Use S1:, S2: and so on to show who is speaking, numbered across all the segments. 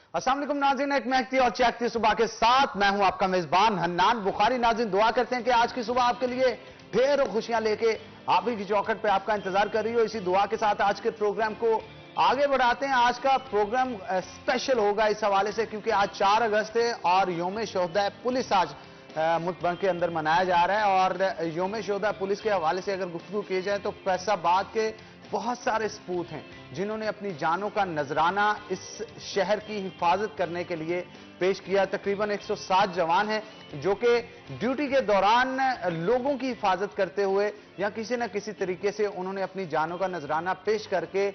S1: अस्सलाम वालेकुम नाज़रीन, एक महकती और चहकती सुबह के साथ मैं हूं आपका मेजबान हन्नान बुखारी। नाज़रीन, दुआ करते हैं कि आज की सुबह आपके लिए ढेरों खुशियां लेके आप ही की चौखट पे आपका इंतजार कर रही हो। इसी दुआ के साथ आज के प्रोग्राम को आगे बढ़ाते हैं। आज का प्रोग्राम स्पेशल होगा इस हवाले से क्योंकि आज 4 अगस्त है और यौम शोहदा पुलिस आज मुल्क भर के अंदर मनाया जा रहा है। और यौम शोहदा पुलिस के हवाले से अगर गुफ्तगू की जाए तो फैसलाबाद के बहुत सारे सपूत हैं जिन्होंने अपनी जानों का नजराना इस शहर की हिफाजत करने के लिए पेश किया। तकरीबन 107 जवान हैं जो कि ड्यूटी के दौरान लोगों की हिफाजत करते हुए या किसी न किसी तरीके से उन्होंने अपनी जानों का नजराना पेश करके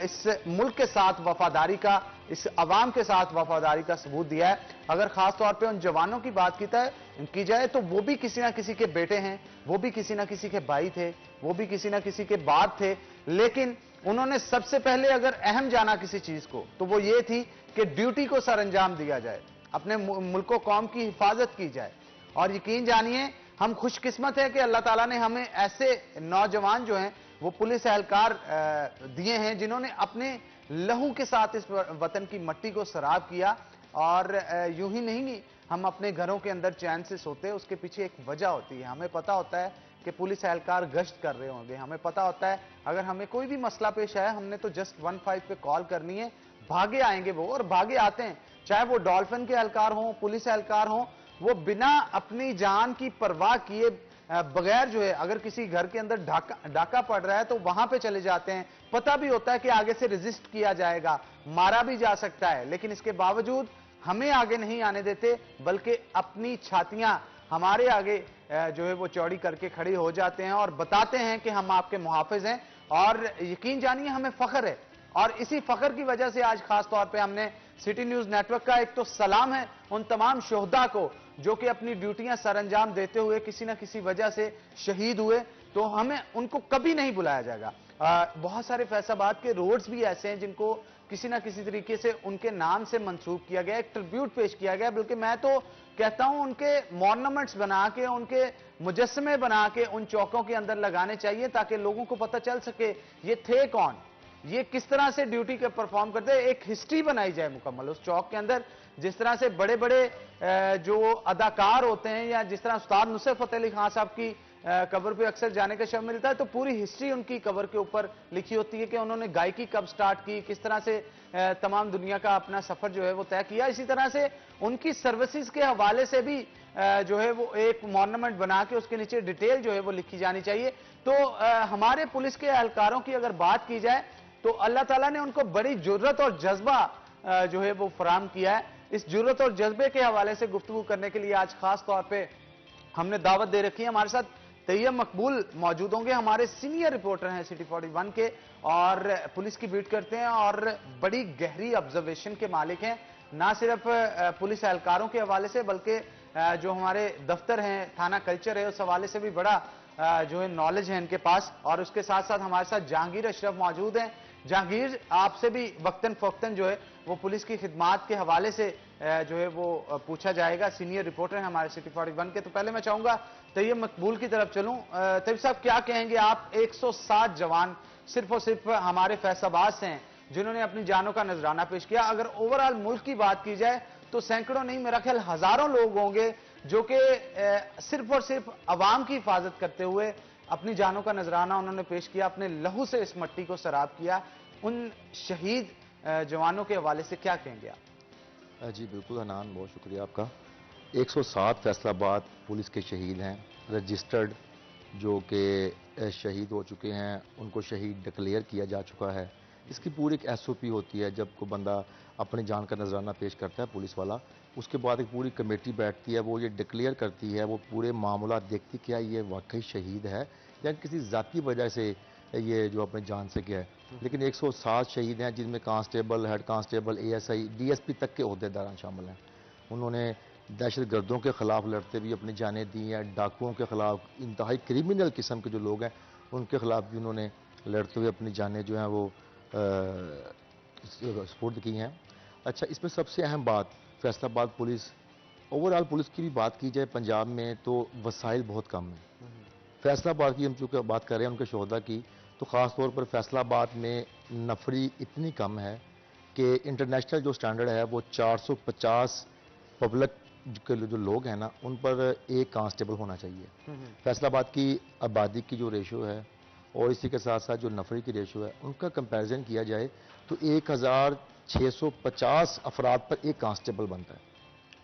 S1: इस मुल्क के साथ वफादारी का, इस अवाम के साथ वफादारी का सबूत दिया है। अगर खास तौर पे उन जवानों की बात की जाए तो वो भी किसी ना किसी के बेटे हैं, वो भी किसी ना किसी के भाई थे, वो भी किसी ना किसी के बाप थे, लेकिन उन्होंने सबसे पहले अगर अहम जाना किसी चीज को तो वो ये थी कि ड्यूटी को सरअंजाम दिया जाए, अपने मुल्क कौम की हिफाजत की जाए। और यकीन जानिए हम खुशकिस्मत है कि अल्लाह ताला ने हमें ऐसे नौजवान जो हैं वो पुलिस एहलकार दिए हैं जिन्होंने अपने लहू के साथ इस वतन की मट्टी को सराब किया। और यूं ही नहीं हम अपने घरों के अंदर चैन से सोते हैं, उसके पीछे एक वजह होती है। हमें पता होता है कि पुलिस एहलकार गश्त कर रहे होंगे, हमें पता होता है अगर हमें कोई भी मसला पेश आया हमने तो जस्ट 15 पे कॉल करनी है, भागे आएंगे वो, और भागे आते हैं। चाहे वो डॉल्फिन के एहलकार हों, पुलिस एहलकार हों, वो बिना अपनी जान की परवाह किए बगैर जो है अगर किसी घर के अंदर डाका पड़ रहा है तो वहां पे चले जाते हैं। पता भी होता है कि आगे से रेजिस्ट किया जाएगा, मारा भी जा सकता है, लेकिन इसके बावजूद हमें आगे नहीं आने देते बल्कि अपनी छातियां हमारे आगे जो है वो चौड़ी करके खड़ी हो जाते हैं और बताते हैं कि हम आपके मुहाफिज हैं। और यकीन जानिए हमें फख्र है और इसी फख्र की वजह से आज खास तौर पे हमने सिटी न्यूज नेटवर्क का एक तो सलाम है उन तमाम शोहदा को जो कि अपनी ड्यूटियां सरअंजाम देते हुए किसी ना किसी वजह से शहीद हुए, तो हमें उनको कभी नहीं भुलाया जाएगा। बहुत सारे फैसलाबाद के रोड्स भी ऐसे हैं जिनको किसी ना किसी तरीके से उनके नाम से मंसूब किया गया, एक ट्रिब्यूट पेश किया गया, बल्कि मैं तो कहता हूं उनके मॉन्यूमेंट्स बना के, उनके मुजस्समे बना के उन चौकों के अंदर लगाने चाहिए ताकि लोगों को पता चल सके ये थे कौन, ये किस तरह से ड्यूटी के परफॉर्म करते हैं। एक हिस्ट्री बनाई जाए मुकम्मल उस चौक के अंदर, जिस तरह से बड़े बड़े जो अदाकार होते हैं या जिस तरह उस्ताद नुसरत फतेह अली खान साहब की कबर पे अक्सर जाने का शौक मिलता है तो पूरी हिस्ट्री उनकी कवर के ऊपर लिखी होती है कि उन्होंने गायकी कब स्टार्ट की, किस तरह से तमाम दुनिया का अपना सफर जो है वो तय किया। इसी तरह से उनकी सर्विसेज के हवाले से भी जो है वो एक मॉन्यूमेंट बना के उसके नीचे डिटेल जो है वो लिखी जानी चाहिए। तो हमारे पुलिस के एहलकारों की अगर बात की जाए तो अल्लाह ताला ने उनको बड़ी जुर्रत और जज्बा जो है वो फराम किया है। इस जुर्रत और जज्बे के हवाले से गुफ्तगू करने के लिए आज खास तौर पे हमने दावत दे रखी है। हमारे साथ तैयब मकबूल मौजूद होंगे, हमारे सीनियर रिपोर्टर हैं सिटी 41 के और पुलिस की बीट करते हैं और बड़ी गहरी ऑब्जर्वेशन के मालिक हैं, ना सिर्फ पुलिस एहलकारों के हवाले से बल्कि जो हमारे दफ्तर हैं, थाना कल्चर है, उस हवाले से भी बड़ा जो है नॉलेज है इनके पास। और उसके साथ साथ हमारे साथ जहांगीर अशरफ मौजूद हैं। जहांगीर, आपसे भी वक्तन फवक्तन जो है वो पुलिस की खिदमात के हवाले से जो है वो पूछा जाएगा, सीनियर रिपोर्टर हैं हमारे सिटी 41 के। तो पहले मैं चाहूंगा तैयब मकबूल की तरफ चलूं। तैयब साहब, क्या कहेंगे आप? 107 जवान सिर्फ और सिर्फ हमारे फैसलाबाद से हैं जिन्होंने अपनी जानों का नजराना पेश किया। अगर ओवरऑल मुल्क की बात की जाए तो सैकड़ों नहीं, मेरा ख्याल हजारों लोग होंगे जो कि सिर्फ और सिर्फ अवाम की हिफाजत करते हुए अपनी जानों का नजराना उन्होंने पेश किया, अपने लहू से इस मट्टी को सराब किया। उन शहीद जवानों के हवाले से क्या कहेंगे आप?
S2: जी बिल्कुल हनान, बहुत शुक्रिया आपका। 107 फैसलाबाद पुलिस के शहीद हैं, रजिस्टर्ड जो कि शहीद हो चुके हैं, उनको शहीद डिक्लेयर किया जा चुका है। इसकी पूरी एक SOP होती है, जब कोई बंदा अपनी जान का नजराना पेश करता है पुलिस वाला, उसके बाद एक पूरी कमेटी बैठती है, वो ये डिक्लेयर करती है, वो पूरे मामला देखती क्या ये वाकई शहीद है या किसी ज़ाती वजह से ये जो अपनी जान से गया है। लेकिन 107 शहीद हैं जिनमें constable, head constable, ASI, DSP तक के अहदेदार शामिल हैं। उन्होंने दहशत गर्दों के खिलाफ लड़ते भी अपनी जानें दी हैं, डाकुओं के खिलाफ, इंतहाई क्रिमिनल किस्म के जो लोग हैं उनके खिलाफ भी उन्होंने लड़ते हुए अपनी जानें जो हैं वो स्पुर्द की हैं। अच्छा, इसमें सबसे अहम बात फैसलाबाद पुलिस, ओवरऑल पुलिस की भी बात की जाए पंजाब में तो वसाइल बहुत कम है। फैसलाबाद की हम चूँकि बात कर रहे हैं उनके शोहदा की, तो ख़ास तौर पर फैसलाबाद में नफरी इतनी कम है कि इंटरनेशनल जो स्टैंडर्ड है वो 450 पब्लिक के जो लोग हैं ना, उन पर एक कांस्टेबल होना चाहिए। फैसलाबाद की आबादी की जो रेशो है और इसी के साथ साथ जो नफरी की रेशो है, उनका कंपैरिजन किया जाए तो 1650 अफराद पर एक कांस्टेबल बनता है।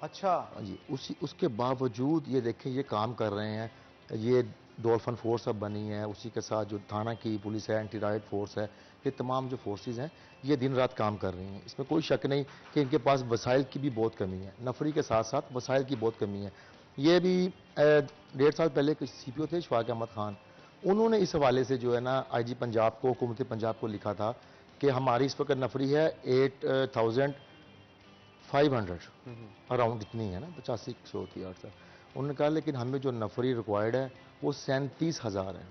S1: अच्छा
S2: जी, उसके बावजूद ये देखें ये काम कर रहे हैं। ये डॉल्फिन फोर्स अब बनी है, उसी के साथ जो थाना की पुलिस है, एंटी राइट फोर्स है, ये तमाम जो फोर्सेस हैं ये दिन रात काम कर रही हैं। इसमें कोई शक नहीं कि इनके पास वसाइल की भी बहुत कमी है, नफरी के साथ साथ वसाइल की बहुत कमी है। ये भी 1.5 साल पहले CPO थे शफाक अहमद खान, उन्होंने इस हवाले से जो है ना IG पंजाब को, हुकूमत पंजाब को लिखा था कि हमारी इस वक्त नफरी है 8500 अराउंड, इतनी है ना, 85 होती है 8 साल। उन्होंने कहा लेकिन हमें जो नफरी रिक्वायर्ड है वो 37,000 है।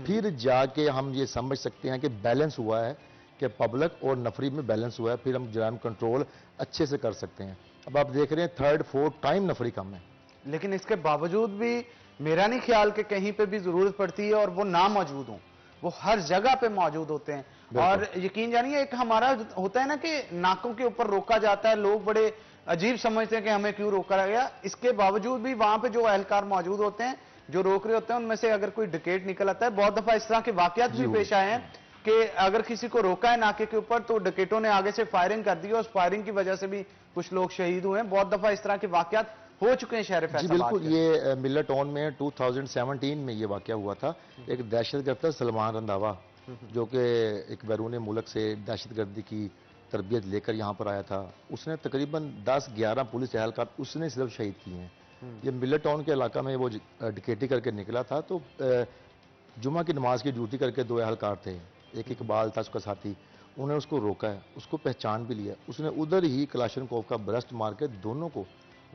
S2: फिर जाके हम ये समझ सकते हैं कि बैलेंस हुआ है, कि पब्लिक और नफरी में बैलेंस हुआ है, फिर हम जराइम कंट्रोल अच्छे से कर सकते हैं। अब आप देख रहे हैं 3rd 4th टाइम नफरी कम है।
S1: लेकिन इसके बावजूद भी मेरा नहीं ख्याल कि कहीं पे भी जरूरत पड़ती है और वो ना मौजूद हों, वो हर जगह पे मौजूद होते हैं। और यकीन जानिए, एक हमारा होता है ना कि नाकों के ऊपर रोका जाता है, लोग बड़े अजीब समझते हैं कि हमें क्यों रोका गया। इसके बावजूद भी वहां पे जो एहलकार मौजूद होते हैं, जो रोक रहे होते हैं, उनमें से अगर कोई डकैत निकल आता है, बहुत दफा इस तरह के वाकयात भी पेश आए हैं कि अगर किसी को रोका है नाके के ऊपर तो डकैतों ने आगे से फायरिंग कर दी और उस फायरिंग की वजह से भी कुछ लोग शहीद हुए हैं। बहुत दफा इस तरह के वाकयात हो चुके हैं शहर फैसलाबाद।
S2: जी बिल्कुल, ये मिल्लर टाउन में 2017 में ये वाकया हुआ था। एक दहशतगर्द था सलमान रंधावा, जो कि एक बैरून मुल्क से दहशतगर्दी की तरबियत लेकर यहाँ पर आया था। उसने तकरीबन 10-11 पुलिस एहलकार उसने सिर्फ शहीद किए हैं। ये मिल्लर टाउन के इलाका में वो डकैती करके निकला था, तो जुमा की नमाज की ड्यूटी करके 2 एहलकार थे, एक इकबाल था उसका साथी। उन्होंने उसको रोका है, उसको पहचान भी लिया, उसने उधर ही कलाशनकोव का ब्रस्ट मार के दोनों को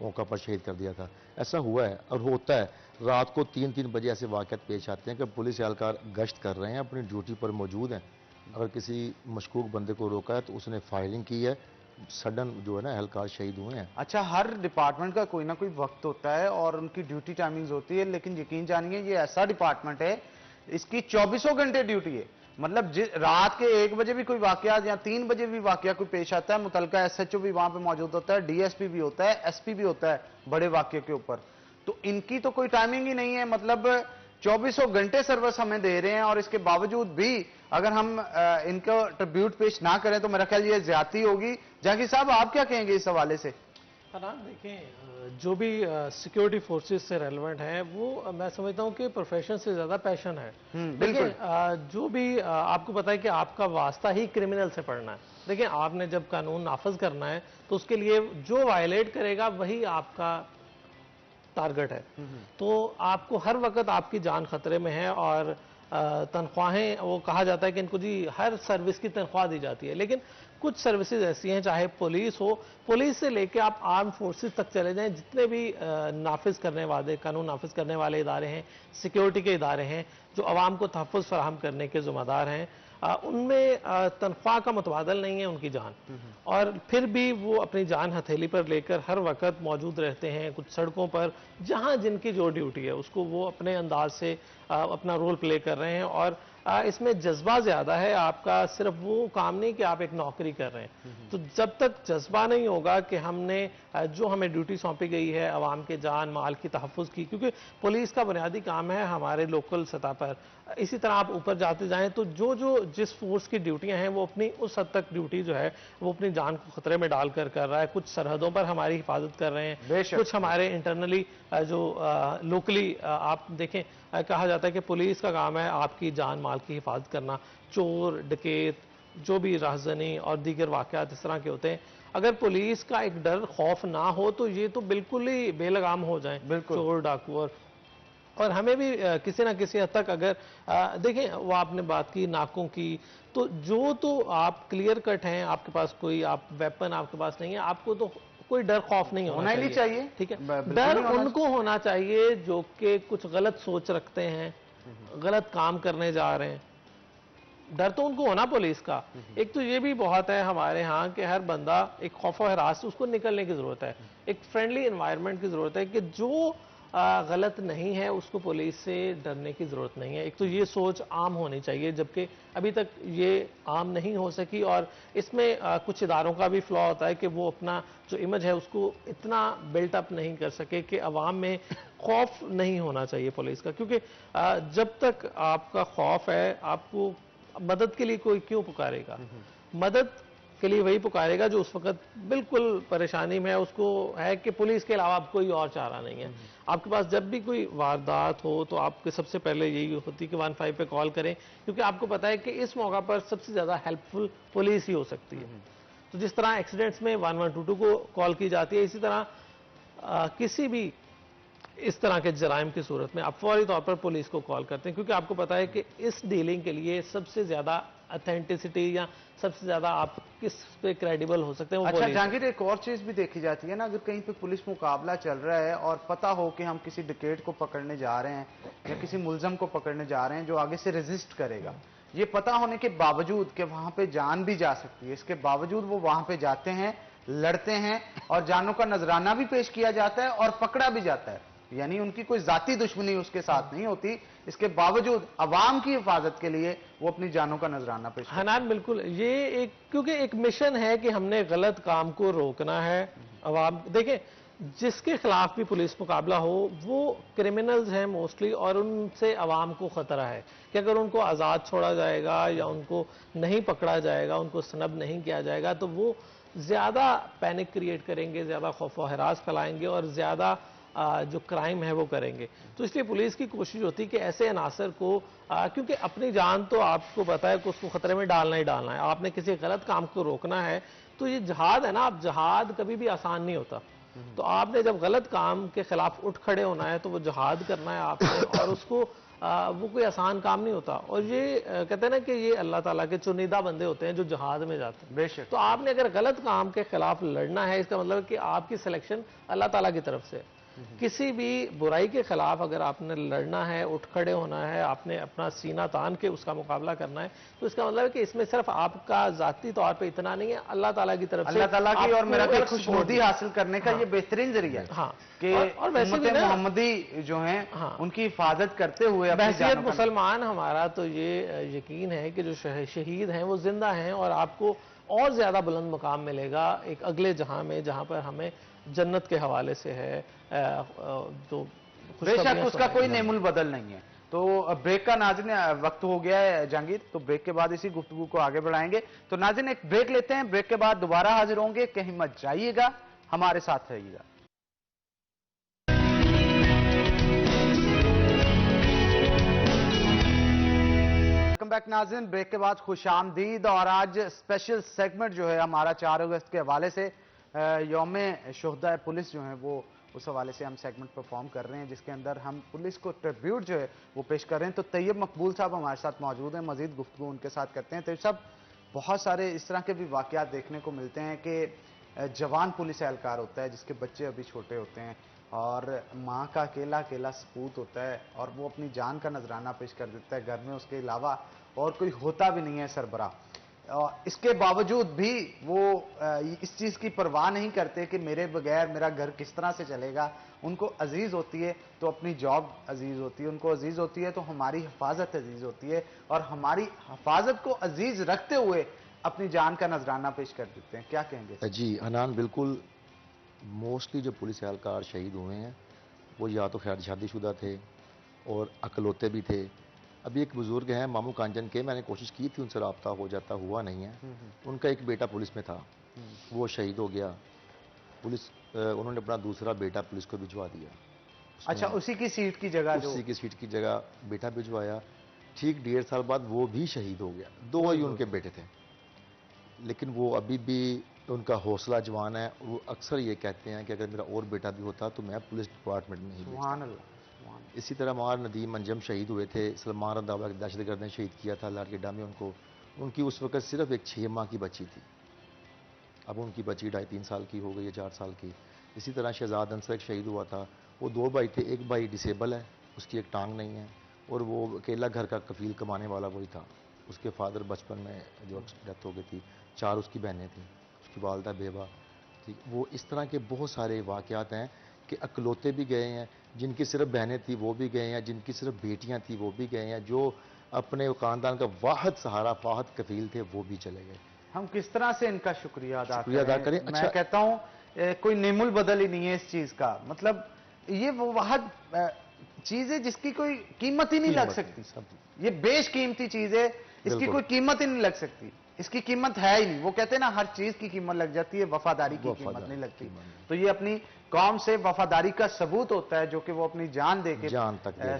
S2: मौका पर शहीद कर दिया था। ऐसा हुआ है और होता है, रात को 3-3 बजे ऐसे वाक़यात पेश आते हैं कि पुलिस एहलकार गश्त कर रहे हैं, अपनी ड्यूटी पर मौजूद हैं, अगर किसी मशकूक बंदे को रोका है तो उसने फायरिंग की है, सडन जो है ना एहलकार शहीद हुए हैं।
S1: अच्छा, हर डिपार्टमेंट का कोई ना कोई वक्त होता है और उनकी ड्यूटी टाइमिंग्स होती है, लेकिन यकीन जानिए ये ऐसा डिपार्टमेंट है, इसकी 24 घंटे ड्यूटी है। मतलब रात के 1 बजे भी कोई वाकया या 3 बजे भी वाकया कोई पेश आता है, मुतलका SHO भी वहां पे मौजूद होता है, DSP भी होता है, SP भी होता है बड़े वाकये के ऊपर। तो इनकी तो कोई टाइमिंग ही नहीं है, मतलब 24 घंटे सर्विस हमें दे रहे हैं और इसके बावजूद भी अगर हम इनका ट्रिब्यूट पेश ना करें तो मेरा ख्याल ये ज्यादती होगी। जहांगीर साहब, आप क्या कहेंगे इस हवाले से?
S3: देखें, जो भी सिक्योरिटी फोर्सेस से रेलेवेंट है वो मैं समझता हूँ कि प्रोफेशन से ज्यादा पैशन है।
S1: बिल्कुल।
S3: जो भी आपको पता है कि आपका वास्ता ही क्रिमिनल से पड़ना है। देखिए, आपने जब कानून नाफज करना है तो उसके लिए जो वायलेट करेगा वही आपका टारगेट है। तो आपको हर वक्त आपकी जान खतरे में है। और तनख्वाहें, वो कहा जाता है कि इनको जी हर सर्विस की तनख्वाह दी जाती है, लेकिन कुछ सर्विसेज ऐसी हैं, चाहे पुलिस हो, पुलिस से लेके आप आर्म फोर्सेस तक चले जाएं, जितने भी नाफिज करने वाले, कानून नाफिज करने वाले इदारे हैं, सिक्योरिटी के इदारे हैं, जो आवाम को तहफ़्फ़ुज़ फराहम करने के ज़िम्मेदार हैं, उनमें तनख्वाह का मुतबादल नहीं है उनकी जान। और फिर भी वो अपनी जान हथेली पर लेकर हर वक्त मौजूद रहते हैं कुछ सड़कों पर, जहां जिनकी जो ड्यूटी है उसको वो अपने अंदाज से अपना रोल प्ले कर रहे हैं। और इसमें जज्बा ज्यादा है आपका, सिर्फ वो काम नहीं कि आप एक नौकरी कर रहे हैं। तो जब तक जज्बा नहीं होगा कि हमने जो हमें ड्यूटी सौंपी गई है अवाम के जान माल की तहफ़्फ़ुज़ की, क्योंकि पुलिस का बुनियादी काम है हमारे लोकल सतह पर, इसी तरह आप ऊपर जाते जाएं तो जो जिस फोर्स की ड्यूटियां हैं वो अपनी उस हद तक ड्यूटी जो है वो अपनी जान को खतरे में डालकर कर रहा है। कुछ सरहदों पर हमारी हिफाजत कर रहे हैं, कुछ हमारे इंटरनली जो लोकली आप देखें, कहा जाता है कि पुलिस का काम है आपकी जान माल की हिफाजत करना। चोर डकैत जो भी राहजनी और दीगर वाकयात इस तरह के होते हैं, अगर पुलिस का एक डर खौफ ना हो तो ये तो बिल्कुल ही बेलगाम हो जाए चोर डाकू। और हमें भी किसी ना किसी हद तक अगर देखें, वो आपने बात की नाकों की, तो जो तो आप क्लियर कट हैं, आपके पास कोई आप वेपन आपके पास नहीं है, आपको तो कोई डर खौफ नहीं होना चाहिए। ठीक है, डर उनको होना चाहिए जो कि कुछ गलत सोच रखते हैं, गलत काम करने जा रहे हैं। डर तो उनको होना पुलिस का। एक तो ये भी बहुत है हमारे यहाँ कि हर बंदा एक खौफ और हरास से उसको निकलने की जरूरत है, एक फ्रेंडली एनवायरनमेंट की जरूरत है कि जो गलत नहीं है, उसको पुलिस से डरने की ज़रूरत नहीं है। एक तो ये सोच आम होनी चाहिए, जबकि अभी तक ये आम नहीं हो सकी, और इसमें कुछ इदारों का भी फ्लॉ होता है कि वो अपना जो इमेज है उसको इतना बिल्टअप नहीं कर सके कि अवाम में खौफ नहीं होना चाहिए पुलिस का, क्योंकि जब तक आपका खौफ है, आपको मदद के लिए कोई क्यों पुकारेगा? मदद के लिए वही पुकारेगा जो उस वक्त बिल्कुल परेशानी में है, उसको है कि पुलिस के अलावा अब कोई और चारा नहीं है। आपके पास जब भी कोई वारदात हो तो आपके सबसे पहले यही होती है कि 15 पे कॉल करें, क्योंकि आपको पता है कि इस मौका पर सबसे ज्यादा हेल्पफुल पुलिस ही हो सकती है। तो जिस तरह एक्सीडेंट्स में 1122 को कॉल की जाती है, इसी तरह किसी भी इस तरह के जराइम की सूरत में आप फौरी तौर पर पुलिस को कॉल करते हैं, क्योंकि आपको पता है कि इस डीलिंग के लिए सबसे ज्यादा ऑथेंटिसिटी या सबसे ज्यादा आप किस पे क्रेडिबल हो सकते हैं वो
S1: अच्छा
S3: पुलिस है।
S1: जहांगीर, एक और चीज भी देखी जाती है ना, अगर कहीं पे पुलिस मुकाबला चल रहा है और पता हो कि हम किसी डिकेट को पकड़ने जा रहे हैं या किसी मुलजम को पकड़ने जा रहे हैं जो आगे से रेजिस्ट करेगा, ये पता होने के बावजूद कि वहां पे जान भी जा सकती है, इसके बावजूद वो वहां पे जाते हैं, लड़ते हैं और जानों का नजराना भी पेश किया जाता है और पकड़ा भी जाता है। यानी उनकी कोई जाती दुश्मनी उसके साथ नहीं होती, इसके बावजूद अवाम की हिफाजत के लिए वो अपनी जानों का नजराना पेश करते हैं।
S3: हनान, बिल्कुल, ये एक क्योंकि एक मिशन है कि हमने गलत काम को रोकना है। अवाम देखें, जिसके खिलाफ भी पुलिस मुकाबला हो वो क्रिमिनल्स हैं मोस्टली, और उनसे अवाम को खतरा है कि अगर उनको आज़ाद छोड़ा जाएगा या उनको नहीं पकड़ा जाएगा, उनको स्नब नहीं किया जाएगा, तो वो ज़्यादा पैनिक क्रिएट करेंगे, ज़्यादा खौफ व हरास फैलाएंगे और ज़्यादा जो क्राइम है वो करेंगे। तो इसलिए पुलिस की कोशिश होती है कि ऐसे अनासर को क्योंकि अपनी जान तो आपको पता है कि उसको खतरे में डालना ही डालना है, आपने किसी गलत काम को रोकना है। तो ये जहाद है ना, अब जहाद कभी भी आसान नहीं होता। तो आपने जब गलत काम के खिलाफ उठ खड़े होना है तो वो जहाद करना है आपने, और उसको वो कोई आसान काम नहीं होता। और ये कहते हैं ना कि ये अल्लाह ताला के चुनिंदा बंदे होते हैं जो जहाद में जाते हैं।
S1: बेशक।
S3: तो आपने अगर गलत काम के खिलाफ लड़ना है, इसका मतलब कि आपकी सिलेक्शन अल्लाह ताला की तरफ से है। किसी भी बुराई के खिलाफ अगर आपने लड़ना है, उठ खड़े होना है, आपने अपना सीना तान के उसका मुकाबला करना है, तो इसका मतलब है कि इसमें सिर्फ आपका जाती तौर पे इतना नहीं है, अल्लाह ताला की तरफ से
S1: अल्लाह ताला की और मेरा
S3: आपको
S1: खुशनुदी हासिल करने का ये बेहतरीन जरिया है।
S3: हाँ,
S1: कि
S3: और वैसे भी
S1: उम्मत
S3: ना,
S1: मोहम्मदी जो हैं
S3: हाँ,
S1: उनकी हिफाजत करते हुए अपनी
S3: बहसियत
S1: जानों का
S3: मुसलमान हमारा तो ये यकीन है कि जो शहीद हैं वो जिंदा हैं, और आपको और ज्यादा बुलंद मुकाम मिलेगा एक अगले जहां में, जहां पर हमें जन्नत के हवाले से है जो
S1: बेशक उसका कोई नेमुल बदल नहीं है। तो ब्रेक का नाज़रीन वक्त हो गया है जहांगीर, तो ब्रेक के बाद इसी गुफ्तगू को आगे बढ़ाएंगे। तो नाज़रीन एक ब्रेक लेते हैं, ब्रेक के बाद दोबारा हाजिर होंगे, कहीं मत जाइएगा, हमारे साथ रहिएगा। वेलकम बैक नाज़रीन, ब्रेक के बाद खुशामदीद। और आज स्पेशल सेगमेंट जो है हमारा 4 अगस्त के हवाले से यौम शुहदा पुलिस जो है वो उस हवाले से हम सेगमेंट परफॉर्म कर रहे हैं, जिसके अंदर हम पुलिस को ट्रिब्यूट जो है वो पेश कर रहे हैं। तो तैयब मकबूल साहब हमारे साथ मौजूद हैं, मजीद गुफ्तगू उनके साथ करते हैं। तैयब साहब, बहुत सारे इस तरह के भी वाकयात देखने को मिलते हैं कि जवान पुलिस एहलकार होता है जिसके बच्चे अभी छोटे होते हैं और माँ का अकेला अकेला सपूत होता है और वो अपनी जान का नजराना पेश कर देता है, घर में उसके अलावा और कोई होता भी नहीं है सरबराह। इसके बावजूद भी वो इस चीज की परवाह नहीं करते कि मेरे बगैर मेरा घर किस तरह से चलेगा। उनको अजीज होती है तो अपनी जॉब अजीज होती है, उनको अजीज होती है तो हमारी हिफाजत अजीज होती है, और हमारी हिफाजत को अजीज रखते हुए अपनी जान का नजराना पेश कर देते हैं। क्या कहेंगे?
S2: जी हनान, बिल्कुल मोस्टली जो पुलिस एहलकार शहीद हुए हैं वो या तो खैर शादीशुदा थे और अकलौते भी थे। अभी एक बुजुर्ग हैं मामू कांचन के, मैंने कोशिश की थी उनसे रब्ता हो जाता, हुआ नहीं है। उनका एक बेटा पुलिस में था, वो शहीद हो गया। पुलिस उन्होंने अपना दूसरा बेटा पुलिस को भिजवा दिया।
S1: अच्छा, उसी की सीट की जगह जो
S2: उसी की सीट की जगह बेटा भिजवाया। ठीक 1.5 साल बाद वो भी शहीद हो गया। 2 ही उनके बेटे थे, लेकिन वो अभी भी उनका हौसला जवान है। वो अक्सर ये कहते हैं कि अगर मेरा और बेटा भी होता तो मैं पुलिस डिपार्टमेंट में ही भेजता।
S1: सुभान अल्लाह।
S2: इसी तरह हमारे नदीम अंजम शहीद हुए थे, सलमान रंधावा के दहशतगर्द ने शहीद किया था लाडकेडा में उनको। उनकी उस वक्त सिर्फ एक 6 माह की बच्ची थी, अब उनकी बच्ची 2.5-3 साल की हो गई है, 4 साल की। इसी तरह शहजाद अंसर एक शहीद हुआ था, वो 2 भाई थे, एक भाई डिसेबल है, उसकी एक टांग नहीं है, और वो अकेला घर का कफील कमाने वाला वही था। उसके फादर बचपन में जो डेथ हो गई थी। 4 उसकी बहनें थी, उसकी वालदा बेवा थी। वो इस तरह के बहुत सारे वाक़यात हैं कि अकलौते भी गए हैं, जिनकी सिर्फ बहनें थी वो भी गए हैं, जिनकी सिर्फ बेटियां थी वो भी गए हैं, जो अपने खानदान का वाहिद सहारा, वाहिद कफील थे वो भी चले गए।
S1: हम किस तरह से इनका शुक्रिया अदा
S2: करें।
S1: मैं
S2: अच्छा,
S1: कहता हूँ कोई नेमुल बदल ही नहीं है इस चीज का, मतलब ये वो वाहद चीज है जिसकी कोई कीमत ही नहीं लग सकती। ये बेशकीमती चीज है, इसकी कोई कीमत ही नहीं लग सकती, इसकी कीमत है ही नहीं। वो कहते हैं ना हर चीज की कीमत लग जाती है, वफादारी की कीमत नहीं लगती। तो ये अपनी कौम से वफादारी का सबूत होता है जो कि वो अपनी जान दे के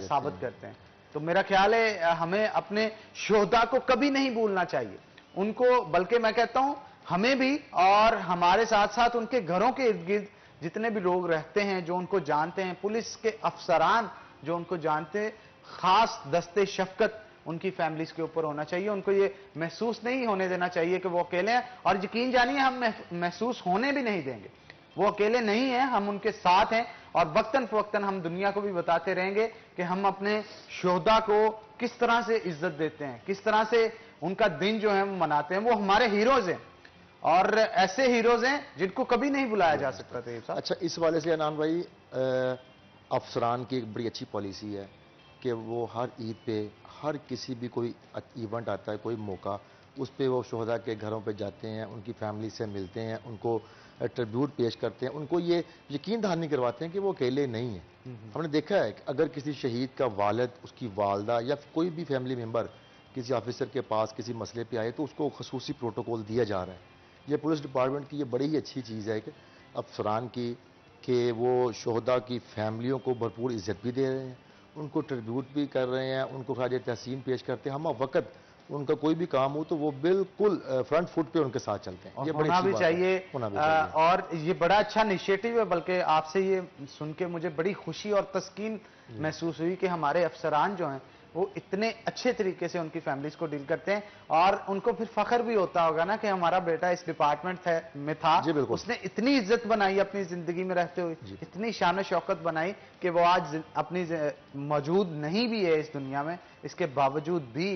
S1: साबित करते हैं। तो मेरा ख्याल है हमें अपने शोहदा को कभी नहीं भूलना चाहिए उनको, बल्कि मैं कहता हूं हमें भी और हमारे साथ साथ उनके घरों के इर्द गिर्द जितने भी लोग रहते हैं जो उनको जानते हैं, पुलिस के अफसरान जो उनको जानते हैं, खास दस्ते शफकत उनकी फैमिलीज के ऊपर होना चाहिए। उनको ये महसूस नहीं होने देना चाहिए कि वो अकेले हैं, और यकीन जानिए हम महसूस होने भी नहीं देंगे। वो अकेले नहीं हैं, हम उनके साथ हैं, और वक्तन फवक्तन हम दुनिया को भी बताते रहेंगे कि हम अपने शोहदा को किस तरह से इज्जत देते हैं, किस तरह से उनका दिन जो है वो मनाते हैं। वो हमारे हीरोज हैं, और ऐसे हीरोज हैं जिनको कभी नहीं बुलाया जा सकता था।
S2: अच्छा, इस वाले से अनान भाई, अफसरान की एक बड़ी अच्छी पॉलिसी है कि वो हर ईद पे, हर किसी भी कोई इवेंट आता है, कोई मौका, उस पे वो शोहदा के घरों पे जाते हैं, उनकी फैमिली से मिलते हैं, उनको ट्रिब्यूट पेश करते हैं, उनको ये यकीन दहानी करवाते हैं कि वो अकेले नहीं है। हमने देखा है कि अगर किसी शहीद का वालिद, उसकी वालदा या कोई भी फैमिली मेम्बर किसी ऑफिसर के पास किसी मसले पे आए तो उसको खसूसी प्रोटोकॉल दिया जा रहा है। ये पुलिस डिपार्टमेंट की ये बड़ी ही अच्छी चीज़ है कि अफसरान की, कि वो शोहदा की फैमिलियों को भरपूर इज्जत भी दे रहे हैं, उनको ट्रिब्यूट भी कर रहे हैं, उनको खराज तहसीन पेश करते हैं। हम वक्त उनका कोई भी काम हो तो वो बिल्कुल फ्रंट फुट पे उनके साथ चलते हैं।
S1: ये होना भी चाहिए, और ये बड़ा अच्छा इनिशिएटिव है। बल्कि आपसे ये सुन के मुझे बड़ी खुशी और तस्कीन महसूस हुई कि हमारे अफसरान जो हैं वो इतने अच्छे तरीके से उनकी फैमिलीज को डील करते हैं, और उनको फिर फख्र भी होता होगा ना कि हमारा बेटा इस डिपार्टमेंट में था, उसने इतनी इज्जत बनाई अपनी जिंदगी में रहते हुए, इतनी शान शौकत बनाई कि वो आज अपनी मौजूद नहीं भी है इस दुनिया में, इसके बावजूद भी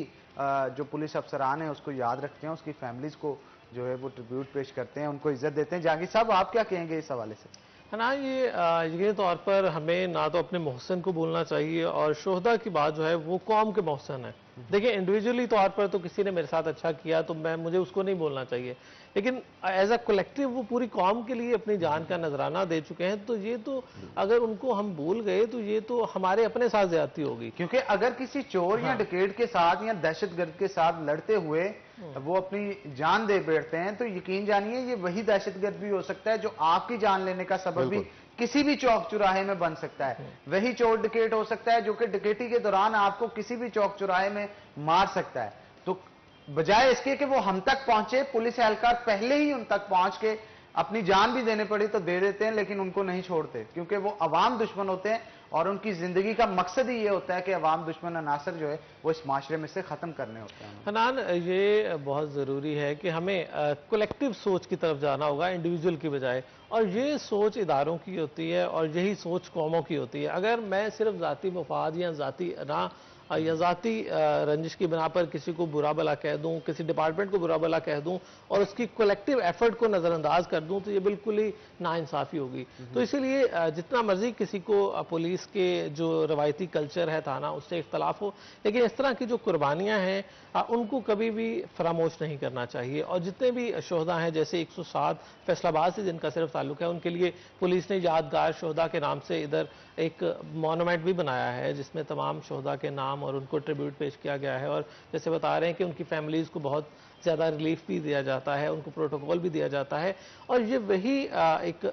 S1: जो पुलिस अफसरान है उसको याद रखते हैं, उसकी फैमिलीज को जो है वो ट्रिब्यूट पेश करते हैं, उनको इज्जत देते हैं। जहांगीर साहब, आप क्या कहेंगे इस हवाले से?
S3: है ना, ये यकीनी तौर पर हमें ना तो अपने मोहसिन को बोलना चाहिए, और शोहदा की बात जो है वो कौम के मोहसिन है। देखिए, इंडिविजुअली तौर पर तो किसी ने मेरे साथ अच्छा किया तो मुझे उसको नहीं बोलना चाहिए, लेकिन एज अ कलेक्टिव वो पूरी कौम के लिए अपनी जान का नजराना दे चुके हैं। तो ये तो अगर उनको हम भूल गए तो ये तो हमारे अपने साथ ज्यादती होगी।
S1: क्योंकि अगर किसी चोर या डकैत के साथ या दहशतगर्द के साथ लड़ते हुए वो अपनी जान दे बैठते हैं तो यकीन जानिए ये वही दहशतगर्द भी हो सकता है जो आपकी जान लेने का सबब भी किसी भी चौक चौराहे में बन सकता है। वही चोर डकैत हो सकता है जो कि डकैती के दौरान आपको किसी भी चौक चौराहे में मार सकता है। तो बजाय इसके कि वो हम तक पहुंचे, पुलिस एहलकार पहले ही उन तक पहुंच के अपनी जान भी देने पड़ी तो दे देते हैं, लेकिन उनको नहीं छोड़ते क्योंकि वो अवाम दुश्मन होते हैं, और उनकी जिंदगी का मकसद ही ये होता है कि अवाम दुश्मन अनासर जो है वो इस माशरे में से खत्म करने होते हैं।
S3: हनान, ये बहुत ज़रूरी है कि हमें कलेक्टिव सोच की तरफ जाना होगा इंडिविजुअल की बजाय, और ये सोच इदारों की होती है और यही सोच कौमों की होती है। अगर मैं सिर्फ ज़ाती मफाद या ज़ाती रंजिश की बिना पर किसी को बुरा भला कह दूं, किसी डिपार्टमेंट को बुरा भला कह दूं और उसकी कलेक्टिव एफर्ट को नज़रअंदाज कर दूं तो ये बिल्कुल ही नाइंसाफ़ी होगी। तो इसीलिए जितना मर्जी किसी को पुलिस के जो रवायती कल्चर है थाना उससे इख्तलाफ हो, लेकिन इस तरह की जो कुर्बानियाँ हैं उनको कभी भी फरामोश नहीं करना चाहिए। और जितने भी शोहदा हैं, जैसे 107 फैसलाबाद से जिनका सिर्फ ताल्लुक है, उनके लिए पुलिस ने यादगार शोहदा के नाम से इधर एक मोनूमेंट भी बनाया है जिसमें तमाम शोहदा के नाम और उनको ट्रिब्यूट पेश किया गया है। और जैसे बता रहे हैं कि उनकी फैमिलीज़ को बहुत ज़्यादा रिलीफ भी दिया जाता है, उनको प्रोटोकॉल भी दिया जाता है, और ये वही एक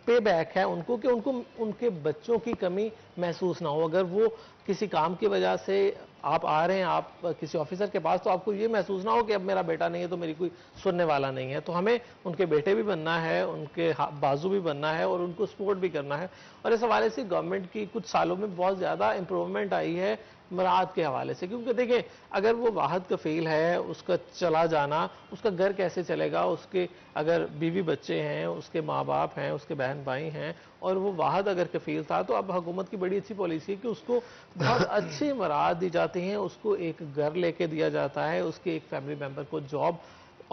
S3: पे बैक है उनको कि उनको उनके बच्चों की कमी महसूस ना हो। अगर वो किसी काम की वजह से आप आ रहे हैं आप किसी ऑफिसर के पास, तो आपको ये महसूस ना हो कि अब मेरा बेटा नहीं है तो मेरी कोई सुनने वाला नहीं है। तो हमें उनके बेटे भी बनना है, उनके बाजू भी बनना है और उनको सपोर्ट भी करना है। और इस हवाले से गवर्नमेंट की कुछ सालों में बहुत ज़्यादा इंप्रूवमेंट आई है मराद के हवाले से, क्योंकि देखिए अगर वो वाहद कफील है, उसका चला जाना, उसका घर कैसे चलेगा, उसके अगर बीवी बच्चे हैं, उसके माँ बाप हैं, उसके बहन भाई हैं, और वो वाहद अगर कफील था तो अब हुकूमत की बड़ी अच्छी पॉलिसी है कि उसको बहुत अच्छी मराद दी जाती हैं, उसको एक घर लेके दिया जाता है, उसके एक फैमिली मेम्बर को जॉब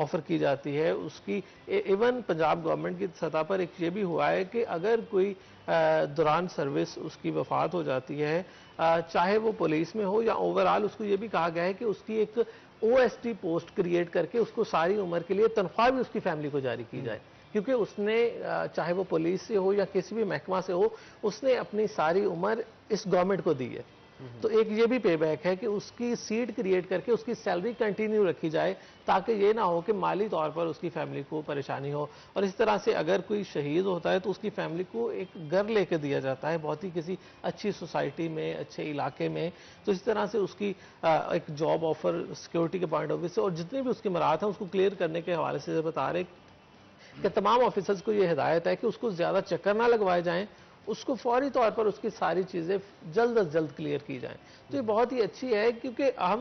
S3: ऑफर की जाती है उसकी। इवन पंजाब गवर्नमेंट की सतह पर एक ये भी हुआ है कि अगर कोई दौरान सर्विस उसकी वफात हो जाती है, चाहे वो पुलिस में हो या ओवरऑल, उसको ये भी कहा गया है कि उसकी एक OST पोस्ट क्रिएट करके उसको सारी उम्र के लिए तनख्वाह भी उसकी फैमिली को जारी की जाए, क्योंकि उसने चाहे वो पुलिस से हो या किसी भी महकमा से हो, उसने अपनी सारी उम्र इस गवर्नमेंट को दी है। तो एक ये भी पे बैक है कि उसकी सीट क्रिएट करके उसकी सैलरी कंटिन्यू रखी जाए, ताकि ये ना हो कि माली तौर पर उसकी फैमिली को परेशानी हो। और इस तरह से अगर कोई शहीद होता है तो उसकी फैमिली को एक घर लेके दिया जाता है, बहुत ही किसी अच्छी सोसाइटी में, अच्छे इलाके में। तो इस तरह से उसकी एक जॉब ऑफर सिक्योरिटी के पॉइंट ऑफ व्यू से और जितने भी उसकी मराहत हैं उसको क्लियर करने के हवाले से बता रहे कि तमाम ऑफिसर्स को ये हिदायत है कि उसको ज़्यादा चक्कर ना लगवाए जाएं, उसको फौरी तौर पर उसकी सारी चीज़ें जल्द अज जल्द क्लियर की जाएं। तो ये बहुत ही अच्छी है, क्योंकि हम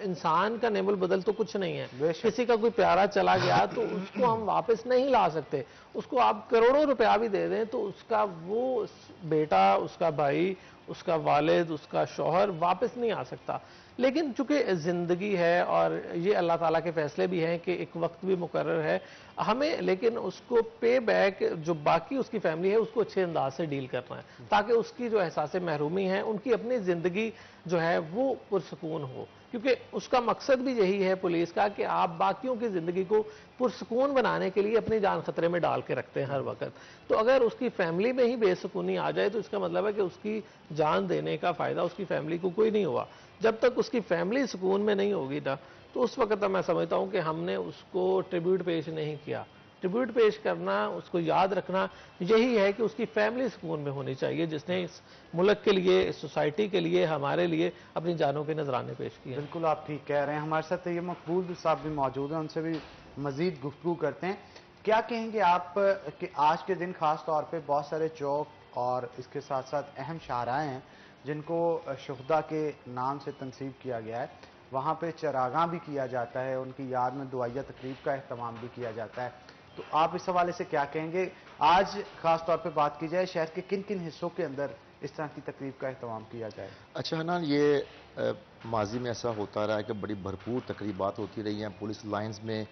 S3: इंसान का नेमुल बदल तो कुछ नहीं है। किसी का कोई प्यारा चला गया तो उसको हम वापस नहीं ला सकते। उसको आप करोड़ों रुपया भी दे दें तो उसका वो बेटा, उसका भाई, उसका वालिद, उसका शौहर वापस नहीं आ सकता। लेकिन चूंकि ज़िंदगी है और ये अल्लाह ताला के फैसले भी हैं कि एक वक्त भी मुकर्रर है हमें, लेकिन उसको पे बैक जो बाकी उसकी फैमिली है उसको अच्छे अंदाज से डील करना है, ताकि उसकी जो एहसास महरूमी है, उनकी अपनी ज़िंदगी जो है वो पुरसकून हो। क्योंकि उसका मकसद भी यही है पुलिस का कि आप बाकियों की ज़िंदगी को पुरसकून बनाने के लिए अपनी जान खतरे में डाल के रखते हैं हर वक्त। तो अगर उसकी फैमिली में ही बेसुकूनी आ जाए तो इसका मतलब है कि उसकी जान देने का फ़ायदा उसकी फैमिली को कोई नहीं हुआ। जब तक उसकी फैमिली सुकून में नहीं होगी ना, तो उस वक्त मैं समझता हूँ कि हमने उसको ट्रिब्यूट पेश नहीं किया। ट्रिब्यूट पेश करना, उसको याद रखना, यही है कि उसकी फैमिली सुकून में होनी चाहिए, जिसने इस मुल्क के लिए, इस सोसाइटी के लिए, हमारे लिए अपनी जानों के नजराने पेश किए।
S1: बिल्कुल आप ठीक कह रहे हैं। हमारे साथ ये मकबूल साहब भी मौजूद हैं, उनसे भी मजीद गुफ्तगू करते हैं। क्या कहेंगे आप कि आज के दिन खास तौर पे बहुत सारे चौक और इसके साथ साथ अहम शाहराएं हैं जिनको शुहदा के नाम से तंसीब किया गया है, वहाँ पे चरागां भी किया जाता है, उनकी याद में दुआया तकरीब का अहतमाम भी किया जाता है। तो आप इस हवाले से क्या कहेंगे? आज खास तौर पे बात की जाए, शहर के किन किन हिस्सों के अंदर इस तरह की तकरीब का अहतमाम किया जाए?
S2: अच्छा हनान, ये माजी में ऐसा होता रहा है कि बड़ी भरपूर तकरीबात होती रही हैं। पुलिस लाइंस में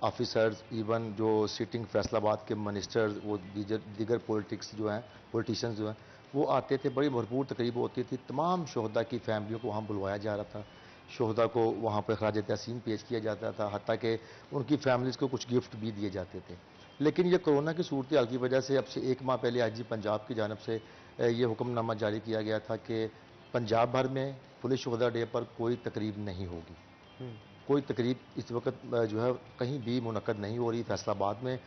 S2: ऑफिसर्स, इवन जो सिटिंग फैसलाबाद के मिनिस्टर्स, वो दीगर पॉलिटिक्स जो हैं, पॉलिटिशियंस जो हैं, वो आते थे। बड़ी भरपूर तकरीब होती थी। तमाम शोहदा की फैमिलियों को वहाँ बुलवाया जा रहा था, शोहदा को वहाँ पर खराज तहसीन पेश किया जाता था, हत्ता कि उनकी फैमिलीज़ को कुछ गिफ्ट भी दिए जाते थे। लेकिन ये कोरोना की सूरत हाल की वजह से अब से 1 माह पहले IG पंजाब की जानब से ये हुक्मनामा जारी किया गया था कि पंजाब भर में पुलिस शोहदा डे पर कोई तकरीब नहीं होगी। कोई तकरीब इस वक्त जो है कहीं भी मुनक्कद नहीं हो रही। फैसलाबाद में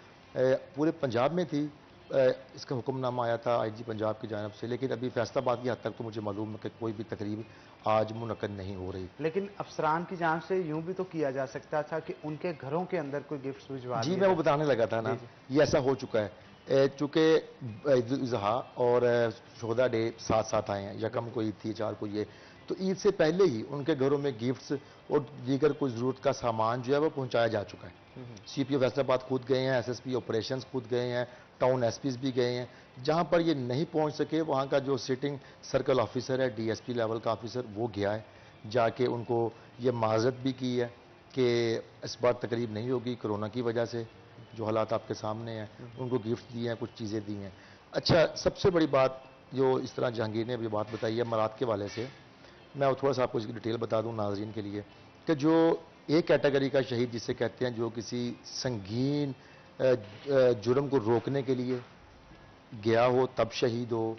S2: पूरे पंजाब में थी, इसका हुक्मनामा आया था IG पंजाब की जानब से, लेकिन अभी फैसलाबाद की हद तक तो मुझे मालूम है कि कोई भी तकरीब आज मुनक्कद नहीं हो रही।
S1: लेकिन अफसरान की जानब से यूं भी तो किया जा सकता था कि उनके घरों के अंदर कोई गिफ्ट भिजवा
S2: जी, मैं वो बताने लगा था ना, ये ऐसा हो चुका है। चूँकि ईद-उल-ज़ुहा और शोहदा डे साथ साथ आए हैं, यकम को ईद थी, 4 को ये, तो ईद से पहले ही उनके घरों में गिफ्ट्स और दीगर कोई ज़रूरत का सामान जो है वो पहुंचाया जा चुका है। CPO फैसलाबाद खुद गए हैं, SSP ऑपरेशंस खुद गए हैं, टाउन SPs भी गए हैं। जहां पर ये नहीं पहुंच सके, वहां का जो सिटिंग सर्कल ऑफिसर है, DSP लेवल का ऑफिसर, वो गया है, जाके उनको ये माजरत भी की है कि इस बार तकरीब नहीं होगी कोरोना की वजह से, जो हालात आपके सामने हैं। उनको गिफ्ट दिए हैं, कुछ चीज़ें दी हैं। अच्छा, सबसे बड़ी बात जो इस तरह जहांगीर ने भी बात बताई है मरात के वाले से, मैं थोड़ा सा आपको इसकी डिटेल बता दूं नाजरीन के लिए, कि जो एक कैटेगरी का शहीद जिसे कहते हैं, जो किसी संगीन जुर्म को रोकने के लिए गया हो तब शहीद हो,